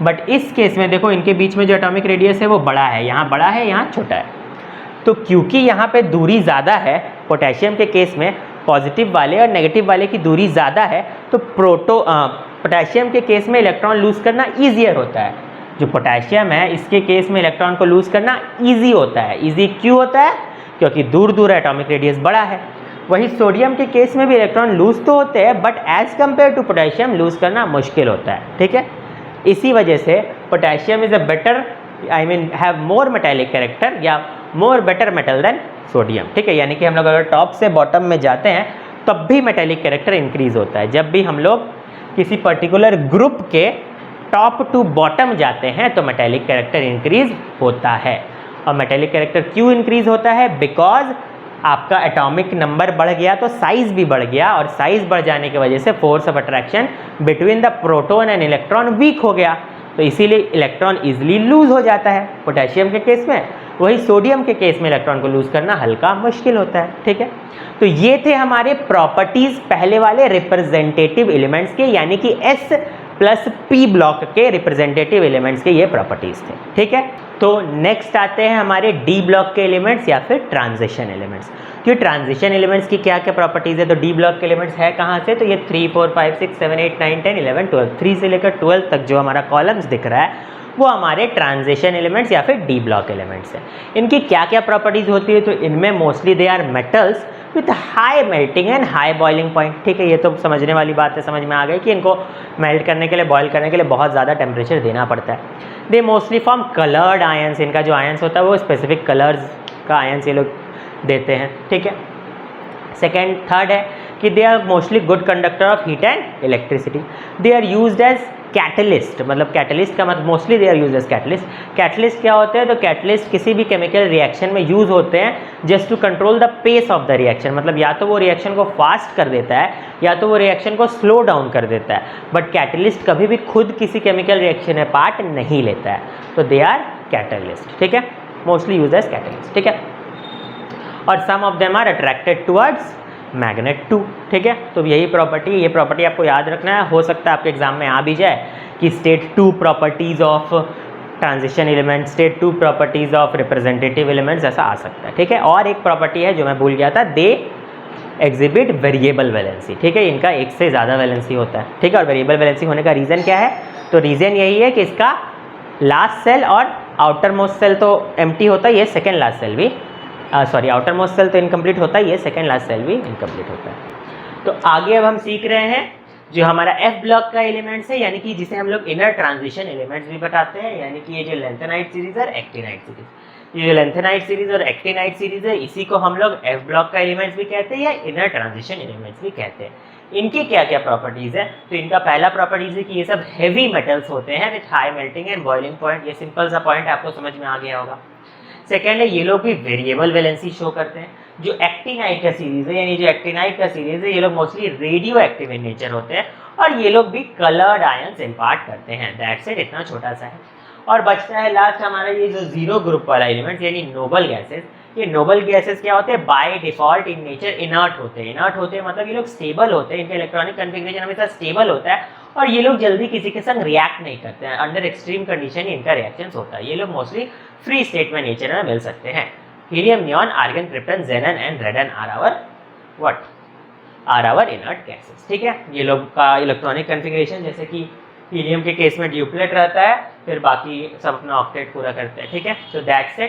बट इस केस में देखो, इनके बीच में जो एटॉमिक रेडियस है वो बड़ा है, यहाँ बड़ा है, यहाँ छोटा है। तो क्योंकि यहाँ पे दूरी ज़्यादा है, पोटेशियम के केस में पॉजिटिव वाले और नेगेटिव वाले की दूरी ज़्यादा है, तो पोटेशियम के केस में इलेक्ट्रॉन लूज़ करना ईजियर होता है। जो पोटेशियम है इसके केस में इलेक्ट्रॉन को लूज़ करना ईजी होता है। ईजी क्यों होता है? क्योंकि दूर दूर एटॉमिक रेडियस बड़ा है। वही सोडियम के केस में भी इलेक्ट्रॉन लूज़ तो होते हैं, but as compare to potassium lose करना मुश्किल होता है, ठीक है। इसी वजह से potassium is a better, I mean have more metallic character या more better metal than sodium, ठीक है। यानी कि हम लोग अगर टॉप से बॉटम में जाते हैं तब भी मेटेलिक कैरेक्टर इंक्रीज होता है। जब भी हम लोग किसी पर्टिकुलर ग्रुप के टॉप टू बॉटम जाते हैं तो मेटेलिक कैरेक्टर इंक्रीज होता है। और मेटेलिक कैरेक्टर क्यों इंक्रीज होता है? बिकॉज आपका एटॉमिक नंबर बढ़ गया तो साइज़ भी बढ़ गया, और साइज़ बढ़ जाने की वजह से force of attraction between the proton and electron weak हो गया, तो इसीलिए इलेक्ट्रॉन ईजिली लूज हो जाता है पोटेशियम के केस में। वही सोडियम के केस में इलेक्ट्रॉन को लूज करना हल्का मुश्किल होता है, ठीक है। तो ये थे हमारे प्रॉपर्टीज पहले वाले रिप्रेजेंटेटिव एलिमेंट्स के, यानी कि S प्लस P ब्लॉक के रिप्रेजेंटेटिव एलिमेंट्स के ये प्रॉपर्टीज थे, ठीक है। तो नेक्स्ट आते हैं हमारे D ब्लॉक के एलिमेंट्स या फिर ट्रांजिशन एलिमेंट्स। कि ट्रांजिशन एलिमेंट्स की क्या क्या प्रॉपर्टीज है? तो D ब्लॉक के एलिमेंट्स है कहाँ से? तो ये 3 4 5 6 7 8 9 10 11 12, 3 से लेकर 12 तक जो हमारा कॉलम्स दिख रहा है वो हमारे ट्रांजिशन एलिमेंट्स या फिर D ब्लॉक एलिमेंट्स हैं। इनकी क्या क्या प्रॉपर्टीज होती है? तो इनमें mostly they are metals with high melting and high boiling point, ठीक है। ये तो समझने वाली बात है, समझ में आ गई कि इनको मेल्ट करने के लिए, बॉयल करने के लिए बहुत ज़्यादा टेम्परेचर देना पड़ता है। They mostly form coloured ions, इनका जो आयंस होता है वो स्पेसिफिक कलर्स का आयंस ये लोग देते हैं, ठीक है। सेकेंड थर्ड है कि they are mostly good conductor of heat and electricity. They are used as catalyst, मतलब कैटलिस्ट का मतलब mostly they are use as catalyst. Catalyst क्या होते हैं? तो कैटलिस्ट किसी भी केमिकल रिएक्शन में यूज़ होते हैं just to control the pace of the reaction, मतलब या तो वो रिएक्शन को फास्ट कर देता है या तो वो रिएक्शन को स्लो डाउन कर देता है। बट कैटलिस्ट कभी भी खुद किसी केमिकल रिएक्शन में पार्ट नहीं लेता है, तो दे आर कैटलिस्ट, ठीक है, मोस्टली यूज एज कैटलिस्ट, ठीक है। और some of them are attracted towards magnet too, ठीक है। तो यही प्रॉपर्टी, ये प्रॉपर्टी आपको याद रखना है। हो सकता है आपके एग्जाम में आ भी जाए कि state 2 properties of transition element, state 2 properties of representative elements, ऐसा आ सकता है, ठीक है। और एक प्रॉपर्टी है जो मैं भूल गया था, दे एग्जिबिट वेरिएबल वैलेंसी, ठीक है। इनका एक से ज़्यादा वैलेंसी होता है, ठीक है। और वेरिएबल वैलेंसी होने का रीज़न क्या है? तो रीज़न यही है कि इसका लास्ट सेल और आउटर मोस्ट सेल तो एम्प्टी होता ही है, सेकेंड लास्ट सेल भी सॉरी आउटर मोस्ट सेल तो इनकम्प्लीट होता ही है, सेकेंड लास्ट सेल भी इनकम्प्लीट होता है। तो आगे अब हम सीख रहे हैं जो हमारा एफ ब्लॉक का एलिमेंट्स है, यानी कि जिसे हम लोग इनर ट्रांजिशन एलिमेंट्स भी बताते हैं, यानी कि ये जो लेंथेनाइट सीरीज और एक्टिनाइट सीरीज, ये जो लेंथेनाइट सीरीज और एक्टिनाइट सीरीज है इसी को हम लोग एफ ब्लॉक का एलिमेंट्स भी कहते हैं या इनर ट्रांजिशन एलिमेंट्स भी कहते हैं। इनकी क्या क्या प्रॉपर्टीज है, तो इनका पहला प्रॉपर्टीज है कि ये सब हेवी मेटल्स होते हैं with high melting and boiling point. ये सिंपल सा पॉइंट आपको समझ में आ गया होगा। सेकेंड है ये लोग भी वेरिएबल वैलेंसी शो करते हैं। जो एक्टिनाइट का सीरीज है, यानी जो एक्टिनाइट का सीरीज है, ये लोग mostly radio active in nature होते हैं और ये लोग भी कलर्ड आयंस इम्पार्ट करते हैं। दैट्स इट, इतना छोटा सा है। और बचता है लास्ट हमारा ये जो जीरो ग्रुप वाला एलिमेंट यानी नोबल गैसेस। ये नोबल गैसेस क्या होते हैं, by default in nature inert होते हैं। इनर्ट होते हैं मतलब ये लोग स्टेबल होते हैं, इनका इलेक्ट्रॉनिक कन्फिग्रेशन हमेशा स्टेबल होता है और ये लोग जल्दी किसी के संग रिएक्ट नहीं करते हैं। अंडर एक्सट्रीम कंडीशन इनका रिएक्शन होता है। ये लोग मोस्टली फ्री स्टेट में नेचर में मिल सकते हैं। Helium, neon, argon, krypton, xenon and radon are our inert gases. ठीक है, ये लोग का इलेक्ट्रॉनिक कन्फिग्रेशन जैसे कि हीलियम के केस में ड्यूप्लेट रहता है, फिर बाकी सब अपना ऑक्टेट पूरा करते हैं। ठीक है, सो दैट्स इट।